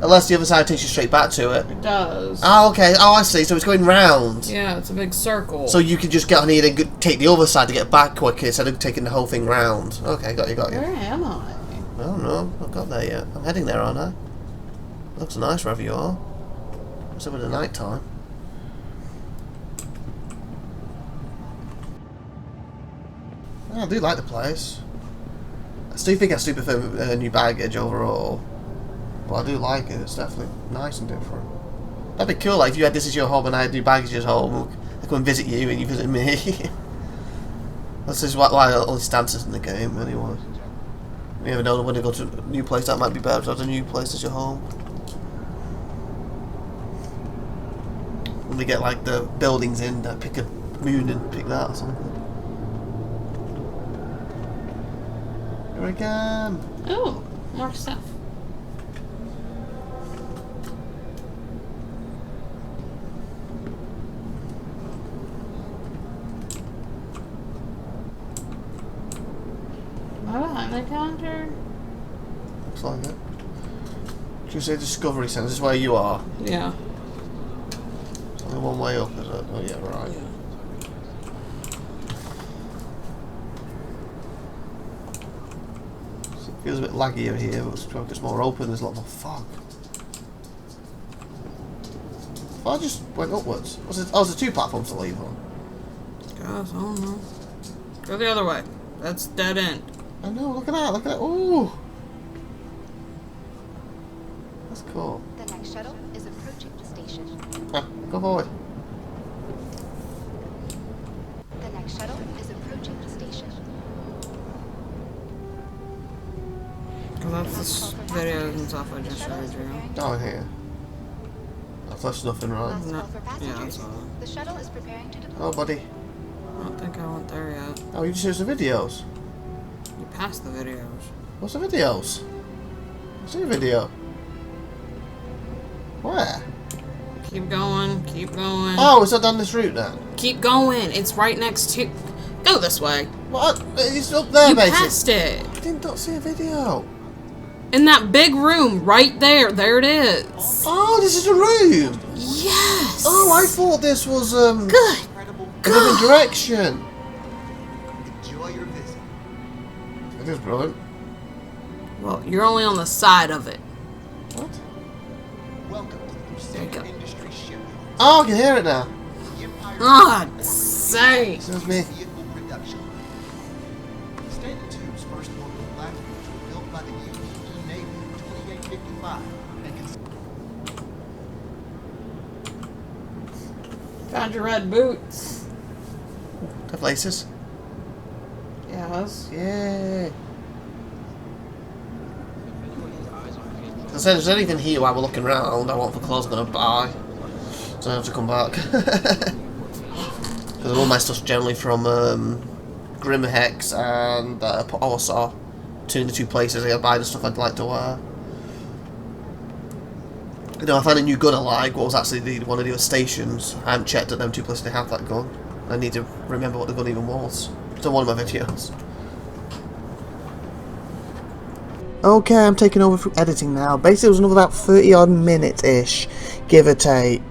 Unless the other side takes you straight back to it. It does. Oh, okay. Oh, I see. So it's going round. Yeah, it's a big circle. So you can just get on here and take the other side to get back quicker instead of taking the whole thing round. Okay, got you. Where am I? I don't know. I've not got there yet. I'm heading there, aren't I? Looks nice wherever you are. What's up with the night time? I do like the place. I still think I still prefer new baggage overall. But I do like it. It's definitely nice and different. That'd be cool, like if you had this as your home and I had new baggage as home. I come and visit you and you visit me. That's just why I only stances in the game anyway. You never know when you go to a new place that might be better to have a new place as your home. When they get like the buildings in, pick a moon and pick that or something. Here I come! Oh, more stuff. Behind the counter. Looks like it. Crusade Discovery Centre, this is where you are. Yeah. It's only one way up, is it? Oh yeah, right. Yeah. It feels a bit laggy over here, but it's more open, there's a lot more fog. Well, I just went upwards. Oh, there's two platforms to leave on. Gosh, I don't know. Go the other way. That's dead end. I know, look at that, ooh! That's cool. The next shuttle is approaching the station. Ah, go forward. The next shuttle is approaching the station. Because that's the videos and stuff I just showed you. Down here. That's nothing, right? Last No. call for Yeah, passengers. that's all. The shuttle is preparing to depart. Oh, buddy. I don't think I went there yet. Oh, you just showed the videos. You passed the videos. What's the videos? What's the video? Where? Keep going, keep going. Oh, it's not down this route then? Keep going. It's right next to... Go this way. What? It's up there, You basically. passed it. I did not see a video. In that big room, right there. There it is. Oh, this is a room. Yes. Oh, I thought this was Good. a different direction. Enjoy your visit. It is brilliant. Well, you're only on the side of it. What? Welcome to the Crusader Industries ship. Oh, I can hear it now. The Empire God sake. Excuse me. vehicle production. Standard Tube's first orbital platforms were built by the UEE Navy in 2855 and Found your red boots. The places. Yes. Yay. I said, if there's anything here while we're looking around, I want for clothes I'm going to buy. So I have to come back. Because all my stuff's generally from Grim Hex and also the two places I buy the stuff I'd like to wear. You know, I found a new gun I like. What was actually one of the other stations. I haven't checked at them two places they have that gun. I need to remember what the gun even was. It's on one of my videos. Okay, I'm taking over from editing now. Basically, it was another about 30 odd minutes-ish, give or take.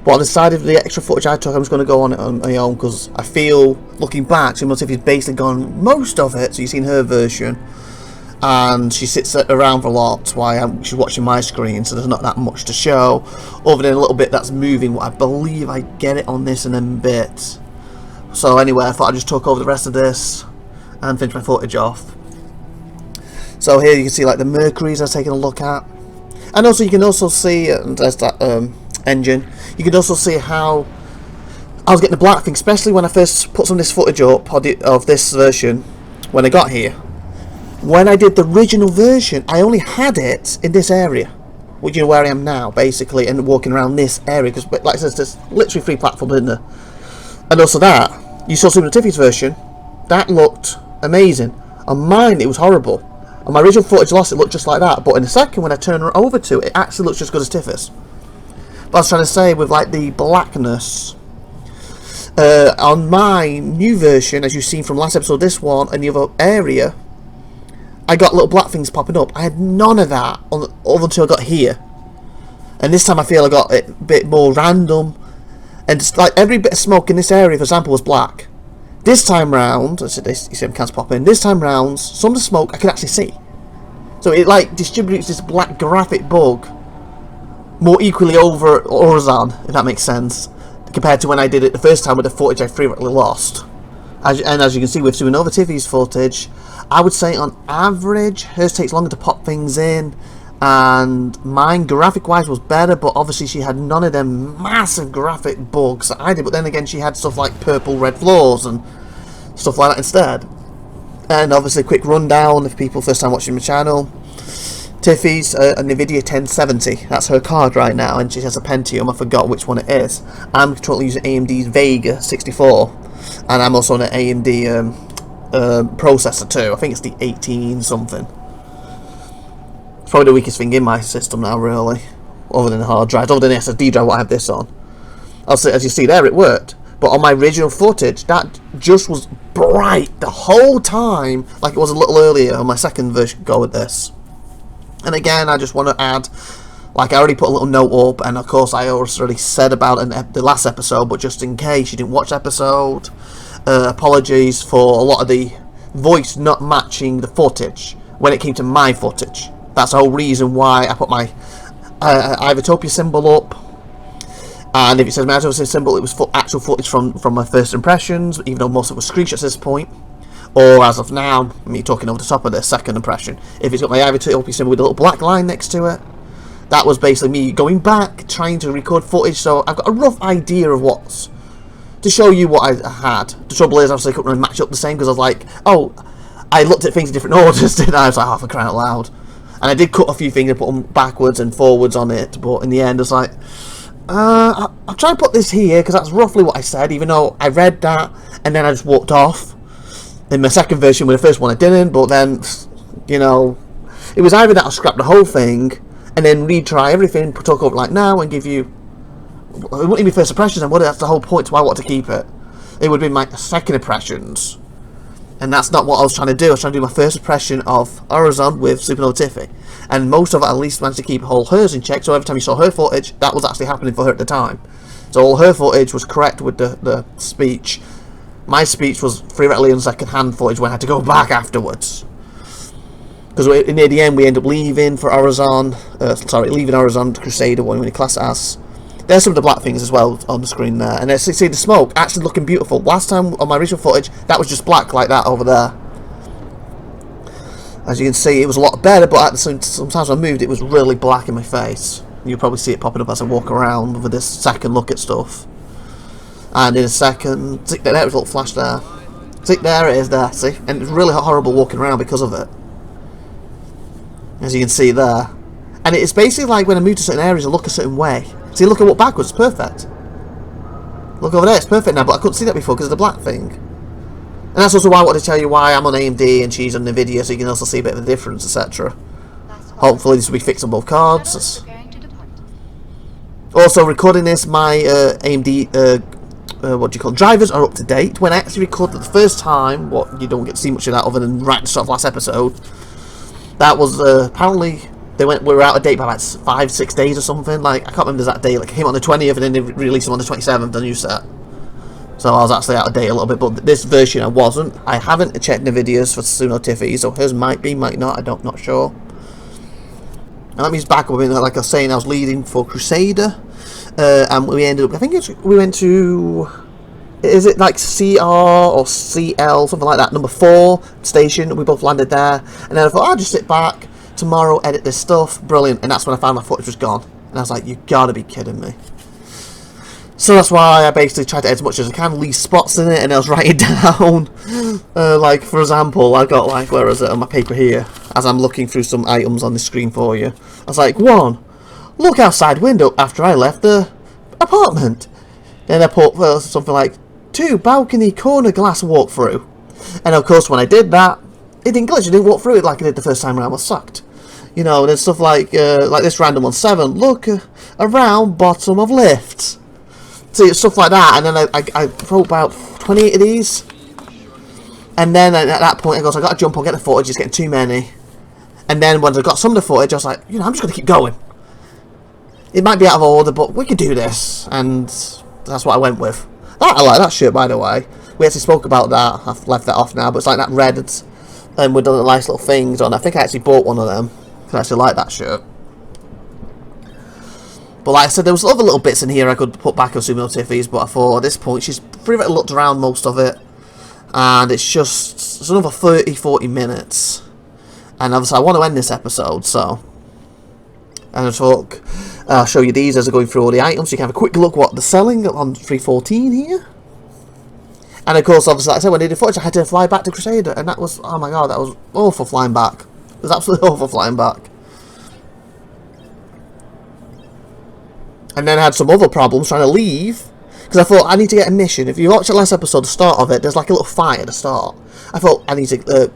But I decided the extra footage I took, I'm just going to go on it on my own, because I feel, looking back, SupernovaTiffy's basically gone most of it, so you've seen her version. And she sits around for a lot while she's watching my screen, so there's not that much to show, other than a little bit that's moving, what I believe I get it on this in a bit. So anyway, I thought I'd just talk over the rest of this and finish my footage off. So here you can see like the Mercuries I was taking a look at, and also you can also see, and there's that engine. You can also see how I was getting the black thing, especially when I first put some of this footage up of this version when I got here. When I did the original version, I only had it in this area, which you know where I am now, basically, and walking around this area, because like I said, there's literally 3 platforms in there. And also that, you saw SupernovaTiffy's version, that looked amazing. On mine, it was horrible. On my original footage lost, it looked just like that, but in a second, when I turn her over to it, it actually looks just good as Tiffy's. But I was trying to say, with like the blackness, on my new version, as you've seen from last episode, this one, and the other area, I got little black things popping up. I had none of that until I got here. And this time I feel I got it a bit more random. And just like every bit of smoke in this area, for example, was black. This time round, you see them cans pop in. This time round, some of the smoke I can actually see. So it like distributes this black graphic bug more equally over Horizon, if that makes sense, compared to when I did it the first time with the footage I frequently lost. And as you can see with SupernovaTiffy's footage, I would say on average, hers takes longer to pop things in, and mine graphic-wise was better, but obviously she had none of them massive graphic bugs that I did, but then again she had stuff like purple red floors and stuff like that instead. And obviously a quick rundown if people first time watching my channel. Tiffy's a Nvidia 1070, that's her card right now, and she has a Pentium, I forgot which one it is. I'm currently using AMD's Vega 64, and I'm also on an AMD processor too. I think it's the 18 something. It's probably the weakest thing in my system now, really, other than the hard drive, other than the SSD drive what I have this on. Also, as you see there, it worked, but on my original footage that just was bright the whole time, like it was a little earlier on my second version go with this. And again, I just want to add, like I already put a little note up, and of course I already said about it in the last episode, but just in case you didn't watch the episode, apologies for a lot of the voice not matching the footage when it came to my footage. That's the whole reason why I put my IVATOPIA symbol up. And if it says my IVATOPIA symbol, it was actual footage from my first impressions, even though most of it was screenshots at this point. Or as of now, me talking over the top of the second impression. If it's got my IVATOPIA symbol with a little black line next to it, that was basically me going back, trying to record footage, so I've got a rough idea of what's to show you what I had. The trouble is, obviously I couldn't really match up the same, because I was like, oh, I looked at things in different orders, didn't I? I was like, oh, for crying out loud. And I did cut a few things and put them backwards and forwards on it, but in the end, I was like, I'll try and put this here, because that's roughly what I said, even though I read that, and then I just walked off. In my second version, with the first one I didn't, but then, you know, it was either that I'll scrap the whole thing, and then retry everything, talk over like now, and give you, it wouldn't even be first impressions, and that's the whole point to why I want to keep it. It would be my second impressions. And that's not what I was trying to do. I was trying to do my first impression of Horizon with SupernovaTiffy. And most of it, at least, managed to keep all hers in check. So every time you saw her footage, that was actually happening for her at the time. So all her footage was correct with the speech. My speech was theoretically on second-hand footage when I had to go back afterwards. Because near the end we end up leaving for Horizon. Leaving Horizon to Crusader when we class as. There's some of the black things as well on the screen there, and as you see the smoke actually looking beautiful. Last time on my original footage, that was just black like that over there. As you can see, it was a lot better, but at the same sometimes when I moved, it was really black in my face. You'll probably see it popping up as I walk around with this second look at stuff. And in a second, see, there was a little flash there. See, there it is there, see? And it's really horrible walking around because of it. As you can see there. And it's basically like when I move to certain areas, I look a certain way. See, look, I walk backwards, it's perfect. Look over there, it's perfect now, but I couldn't see that before because of the black thing. And that's also why I wanted to tell you why I'm on AMD and she's on NVIDIA, so you can also see a bit of the difference, etc. Hopefully this will be fixed on both cards. Also, recording this, my AMD, drivers are up to date. When I actually recorded the first time, what you don't get to see much of that other than right at the start of last episode, that was apparently we were out of date by like 5-6 days or something. Like, I can't remember the exact day. Like, it came on the 20th and then they released them on the 27th, the new set. So I was actually out of date a little bit, but this version I wasn't. I haven't checked the videos for SupernovaTiffy, so hers might be, might not. Not sure. And that means back up. Like I was saying, I was leading for Crusader, and we ended up. I think we went to. Is it like CR or CL, something like that? Number 4 station. We both landed there, and then I thought I'll just sit back tomorrow, edit this stuff. Brilliant. And that's when I found my footage was gone, and I was like, "You gotta be kidding me." So that's why I basically tried to edit as much as I can, leave spots in it, and I was writing down, like, for example, I got, like, where is it, on my paper here, as I'm looking through some items on the screen for you. I was like, 1, look outside window after I left the apartment. Then I put something like, 2, balcony corner glass walkthrough. And of course, when I did that, it didn't glitch, it didn't walk through it like I did the first time around, I was sucked. You know, there's stuff like this random one, 7, look around bottom of lift. See, stuff like that, and then I wrote about 28 of these, and then at that point I goes, I got to jump on, get the footage, it's getting too many. And then when I got some of the footage, I was like, you know, I'm just going to keep going. It might be out of order, but we can do this, and that's what I went with. I like that shirt, by the way. We actually spoke about that. I've left that off now, but it's like that red, and we've done nice little things on. I think I actually bought one of them because I actually like that shirt. But like I said, there was other little bits in here I could put back on SupernovaTiffy's, but I thought at this point she's pretty much looked around most of it, and it's another 30-40 minutes, and obviously I want to end this episode, so and I'll show you these as I'm going through all the items, so you can have a quick look what they're selling on 314 here. And of course, obviously, like I said, when I did the footage, I had to fly back to Crusader, and that was, oh my god, that was awful flying back. It was absolutely awful flying back. And then I had some other problems trying to leave, because I thought I need to get a mission. If you watch the last episode, the start of it, there's like a little fight at the start. I thought I need to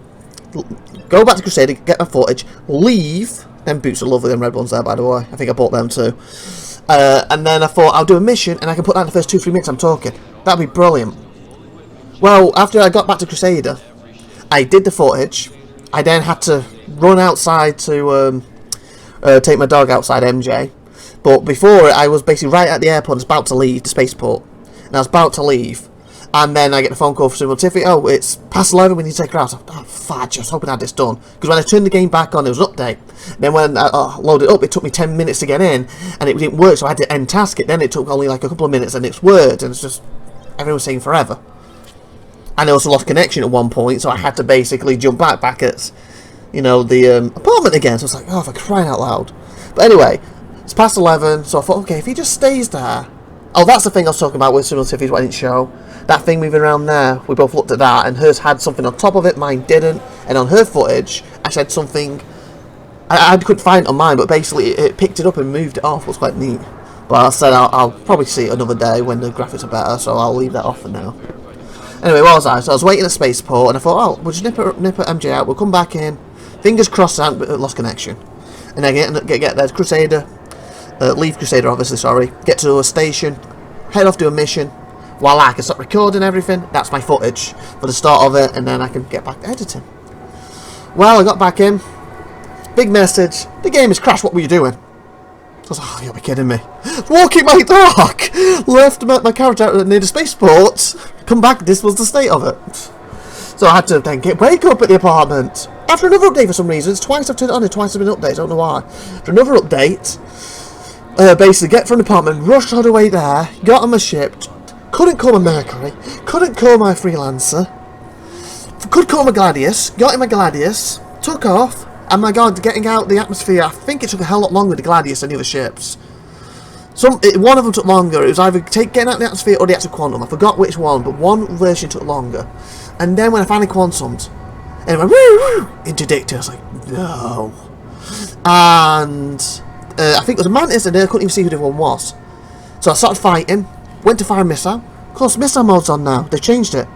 go back to Crusader, get my footage, leave. Them boots are lovely, them red ones there, by the way. I think I bought them too. And then I thought I'll do a mission, and I can put that in the first 2-3 minutes I'm talking. That'd be brilliant. Well, after I got back to Crusader, I did the footage. I then had to run outside to take my dog outside MJ. But before it, I was basically right at the airport, I was about to leave the spaceport. And I was about to leave. And then I get the phone call from SupernovaTiffy. Oh, it's past 11, we need to take her out. Oh, fudge, I was hoping I had this done. Because when I turned the game back on, there was an update. Then when I loaded it up, it took me 10 minutes to get in. And it didn't work, so I had to end task it. Then it took only like a couple of minutes, and it's worked. And it's just, everyone was saying forever. And I also lost connection at one point, so I had to basically jump back at, you know, the apartment again. So I was like, oh, for crying out loud. But anyway, it's past 11, so I thought, okay, if he just stays there. Oh, that's the thing I was talking about with SupernovaTiffy's, what I didn't show. That thing moving around there, we both looked at that, and hers had something on top of it, mine didn't. And on her footage, I said something, I couldn't find it on mine, but basically it picked it up and moved it off. It was quite neat. But I said I'll probably see it another day when the graphics are better, so I'll leave that off for now. Anyway, what was I? So I was waiting at spaceport, and I thought, oh, we'll just nip her MJ out, we'll come back in. Fingers crossed I haven't lost connection. And then get there to Crusader. Leave Crusader, obviously, sorry. Get to a station, head off to a mission. Voila, I can start recording everything. That's my footage for the start of it, and then I can get back to editing. Well, I got back in. Big message. The game has crashed, what were you doing? I was like, oh, you'll be kidding me. Walking my dog! Left my character out near the spaceport. Come back, this was the state of it. So I had to then wake up at the apartment, after another update for some reason, it's twice I've turned it on and twice I've been updated, I don't know why. After another update, basically get from the apartment, rushed all the way there, got on my ship, couldn't call my Mercury, couldn't call my Freelancer, could call my Gladius, got in my Gladius, took off, and my god, getting out the atmosphere, I think it took a hell lot longer with the Gladius than the other ships. One of them took longer. It was either getting out the atmosphere or the actual quantum. I forgot which one, but one version took longer. And then when I finally quantumed, and it went woo, interdict, I was like, no. And I think it was a Mantis, and I couldn't even see who the other one was. So I started fighting, went to fire a missile. Of course, missile mode's on now. They changed it.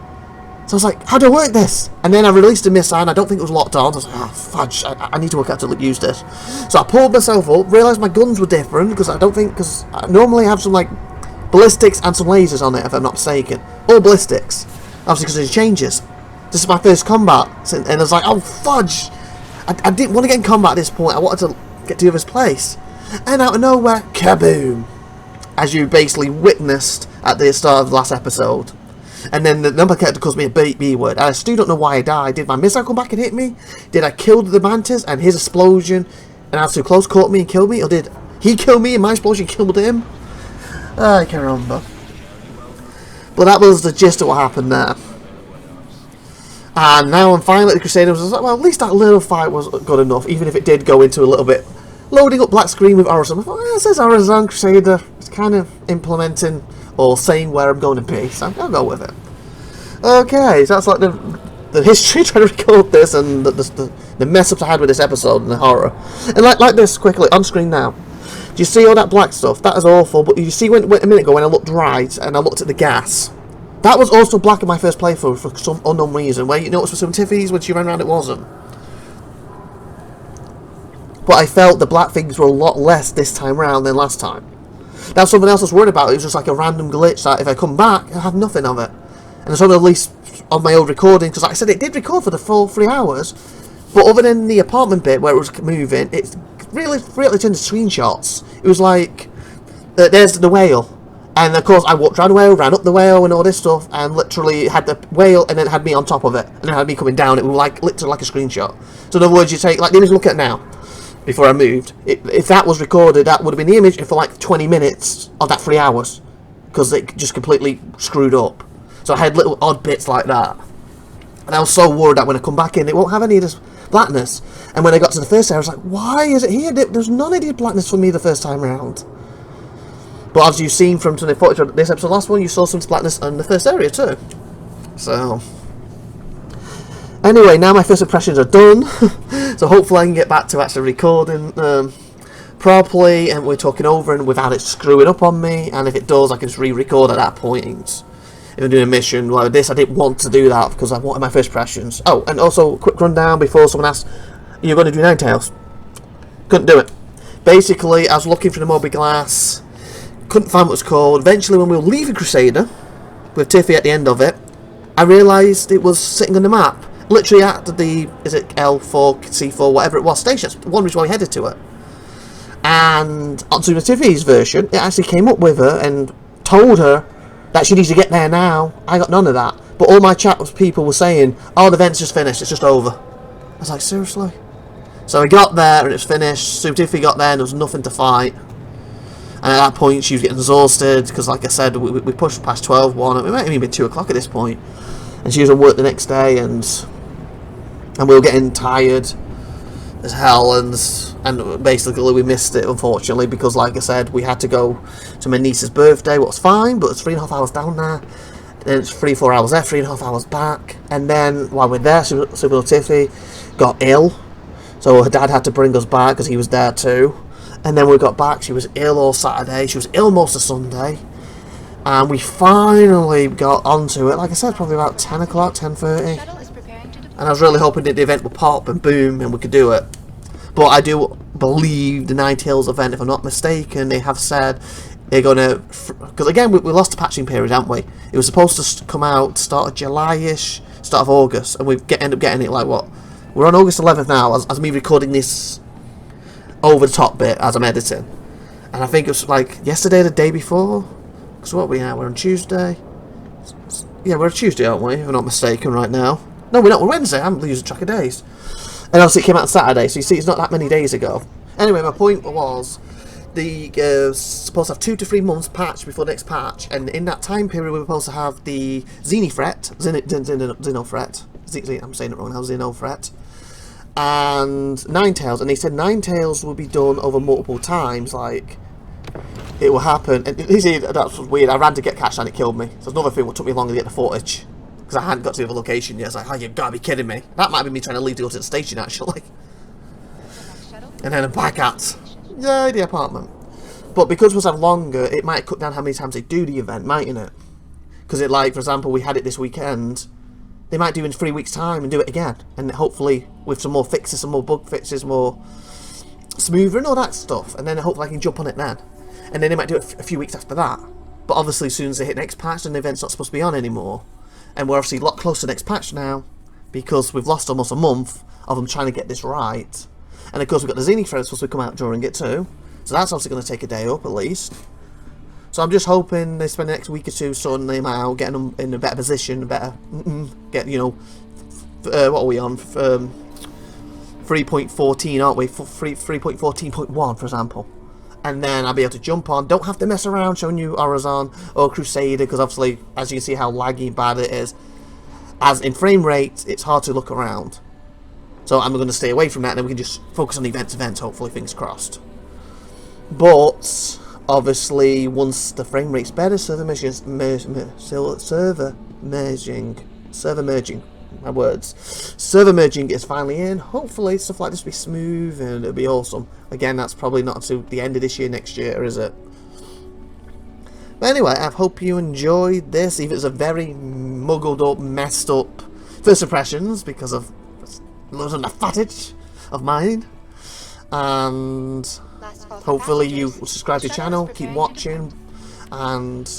So I was like, how do I work this? And then I released a missile, and I don't think it was locked on. So I was like, oh, fudge, I need to work out how to use this. So I pulled myself up, realised my guns were different, because I normally have some, like, ballistics and some lasers on it, if I'm not mistaken. All ballistics. Obviously, because it changes. This is my first combat, and I was like, oh, fudge. I didn't want to get in combat at this point. I wanted to get to this place. And out of nowhere, kaboom. As you basically witnessed at the start of the last episode. And then the number character calls me a B word. And I still don't know why I died. Did my missile come back and hit me? Did I kill the Mantis and his explosion and I was too close caught me and killed me? Or did he kill me and my explosion killed him? I can't remember. But that was the gist of what happened there. And now I'm finally at the Crusaders. I was like, well, at least that little fight was good enough. Even if it did go into a little bit loading up black screen with Horizon. I thought, it says Horizon Crusader. It's kind of implementing or saying where I'm going to be, so I'll go with it. Okay, so that's like the history trying to record this and the mess ups I had with this episode and the horror. And like this, quickly, on screen now. Do you see all that black stuff? That is awful, but you see when a minute ago when I looked right and I looked at the gas, that was also black in my first playthrough for some unknown reason, where you noticed for SupernovaTiffy's when she ran around it wasn't. But I felt the black things were a lot less this time round than last time. That's something else I was worried about. It was just like a random glitch that if I come back, I have nothing of it. And it's only at least on my old recording, because like I said, it did record for the full 3 hours. But other than the apartment bit where it was moving, it really turned to screenshots. It was like, there's the whale. And of course, I walked around the whale, ran up the whale and all this stuff, and literally had the whale and then had me on top of it. And then had me coming down. It was like literally like a screenshot. So in other words, you take, like the image look at now. Before I moved, if that was recorded, that would have been the image for like 20 minutes of that 3 hours, because it just completely screwed up. So I had little odd bits like that, and I was so worried that when I come back in, it won't have any of this blackness. And when I got to the first area, I was like, why is it here? There's none of the blackness for me the first time round. But as you've seen from the footage of this episode, last one, you saw some blackness in the first area too. So anyway, now my first impressions are done, so hopefully I can get back to actually recording properly, and we're talking over and without it screwing up on me, and if it does, I can just re-record at that point. If I'm doing a mission like this, I didn't want to do that because I wanted my first impressions. Oh, and also, quick rundown before someone asks, are you going to do Ninetales? Couldn't do it. Basically, I was looking for the Moby Glass, couldn't find what it was called. Eventually, when we were leaving Crusader, with Tiffy at the end of it, I realised it was sitting on the map. Literally at the, is it L4, C4, whatever it was, station. That's one reason why we headed to it. And on SupernovaTiffy's version, it actually came up with her and told her that she needs to get there now. I got none of that. But all my chat with people were saying, oh, the event's just finished, it's just over. I was like, seriously? So I got there and it was finished. SupernovaTiffy got there and there was nothing to fight. And at that point, she was getting exhausted because, like I said, we pushed past 12-1. It might have even been 2 o'clock at this point. And she was at work the next day, and we were getting tired as hell, and basically we missed it, unfortunately, because like I said, we had to go to my niece's birthday, what was fine, but it's 3.5 hours down there, and it's 3-4 hours there, 3.5 hours back, and then while we're there, SupernovaTiffy got ill, so her dad had to bring us back because he was there too, and then we got back, she was ill all Saturday, she was ill most of Sunday, and we finally got onto it, like I said, probably about 10 o'clock, 10:30. And I was really hoping that the event would pop and boom and we could do it. But I do believe the Ninetales event, if I'm not mistaken, they have said they're going to... Because again, we lost the patching period, haven't we? It was supposed to come out start of July-ish, start of August. And we end up getting it like what? We're on August 11th now, as me recording this over the top bit as I'm editing. And I think it was like yesterday, the day before. Because what are we at? We're on Tuesday. Yeah, we're on Tuesday, aren't we? If I'm not mistaken right now. No, we're not. We're Wednesday. I'm losing track of days. And obviously it came out on Saturday, so you see it's not that many days ago. Anyway, my point was, the supposed to have 2 to 3 months patch before the next patch, and in that time period we were supposed to have the Xenofret, I'm saying it wrong now, Xenofret, and Ninetales, and they said Ninetales will be done over multiple times, like, it will happen, and you see, that's weird, I ran to get cash and it killed me, so it's another thing what took me longer to get the footage, because I hadn't got to the other location yet. It's like, oh, you gotta be kidding me. That might be me trying to leave to go to the station, actually. And then I'm back at, yay, the apartment. But because it was longer, it might cut down how many times they do the event, mightn't it? Because it, like, for example, we had it this weekend, they might do it in 3 weeks' time and do it again. And hopefully with some more fixes, some more bug fixes, more smoother and all that stuff. And then hopefully I can jump on it then. And then they might do it a few weeks after that. But obviously as soon as they hit next patch, then the event's not supposed to be on anymore. And we're obviously a lot closer to next patch now, because we've lost almost a month of them trying to get this right. And of course we've got the Xenofret supposed to come out during it too, so that's obviously going to take a day up at least. So I'm just hoping they spend the next week or two sorting them out, getting them in a better position, get, you know, what are we on? 3.14, aren't we? 3.14.1 for example. And then I'll be able to jump on, don't have to mess around showing you Horizon or Crusader, because obviously, as you can see how laggy and bad it is, as in frame rate, it's hard to look around. So I'm going to stay away from that, and then we can just focus on events, hopefully, fingers crossed. But, obviously, once the frame rate's better, server merging is finally in. Hopefully stuff like this will be smooth and it'll be awesome. Again, that's probably not until the end of this year, next year, is it? But anyway, I hope you enjoyed this, even if it's a very muggled up, messed up first impressions, because of losing the footage of mine. And hopefully you will subscribe to the channel, keep watching, and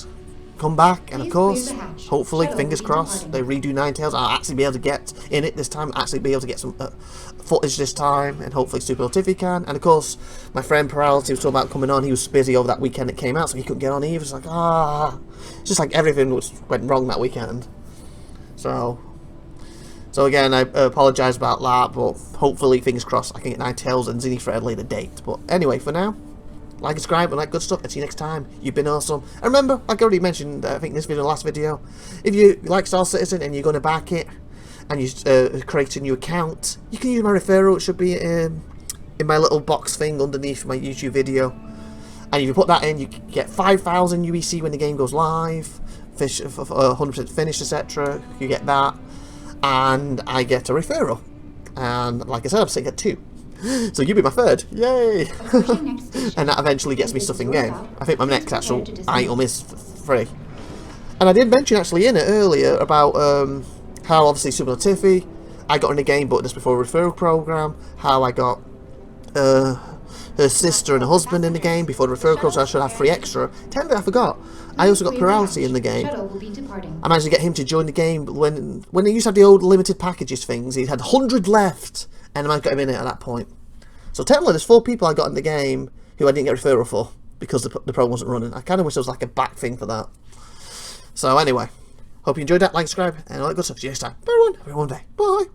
come back, and of course, hopefully, fingers crossed, they redo Ninetales. I'll actually be able to get in it this time, actually be able to get some footage this time, and hopefully SupernovaTiffy can. And of course, my friend Paralysis was talking about coming on. He was busy over that weekend it came out, so he couldn't get on either. It's like, it's just like everything went wrong that weekend. So again, I apologise about that, but hopefully, fingers crossed, I can get Ninetales and Xenofret at a later date. But anyway, for now, like and subscribe and like good stuff, and see you next time. You've been awesome. And remember, like I already mentioned, I think in this video, the last video, if you like Star Citizen and you're going to back it, and you create a new account, you can use my referral. It should be in my little box thing underneath my YouTube video. And if you put that in, you get 5,000 UEC when the game goes live, 100% finished, etc. You get that, and I get a referral. And like I said, I'm sitting at 2. So you'll be my 3rd. Yay! And that eventually gets me stuff in game. I think my next actual item is free. And I did mention actually in it earlier about how obviously SupernovaTiffy, I got in the game, but just before a referral program, how I got her sister and her husband in the game before the referral program, so I should have free extra. Technically I forgot, I also got Paralysis in the game. I managed to get him to join the game when they used to have the old limited packages things. He had 100 left, and I got him in it at that point. So technically there's 4 people I got in the game who I didn't get referral for, because the program wasn't running. I kind of wish there was like a back thing for that. So anyway, hope you enjoyed that, like, subscribe, and all that good stuff. See you next time. Bye everyone, have a wonderful day. Bye!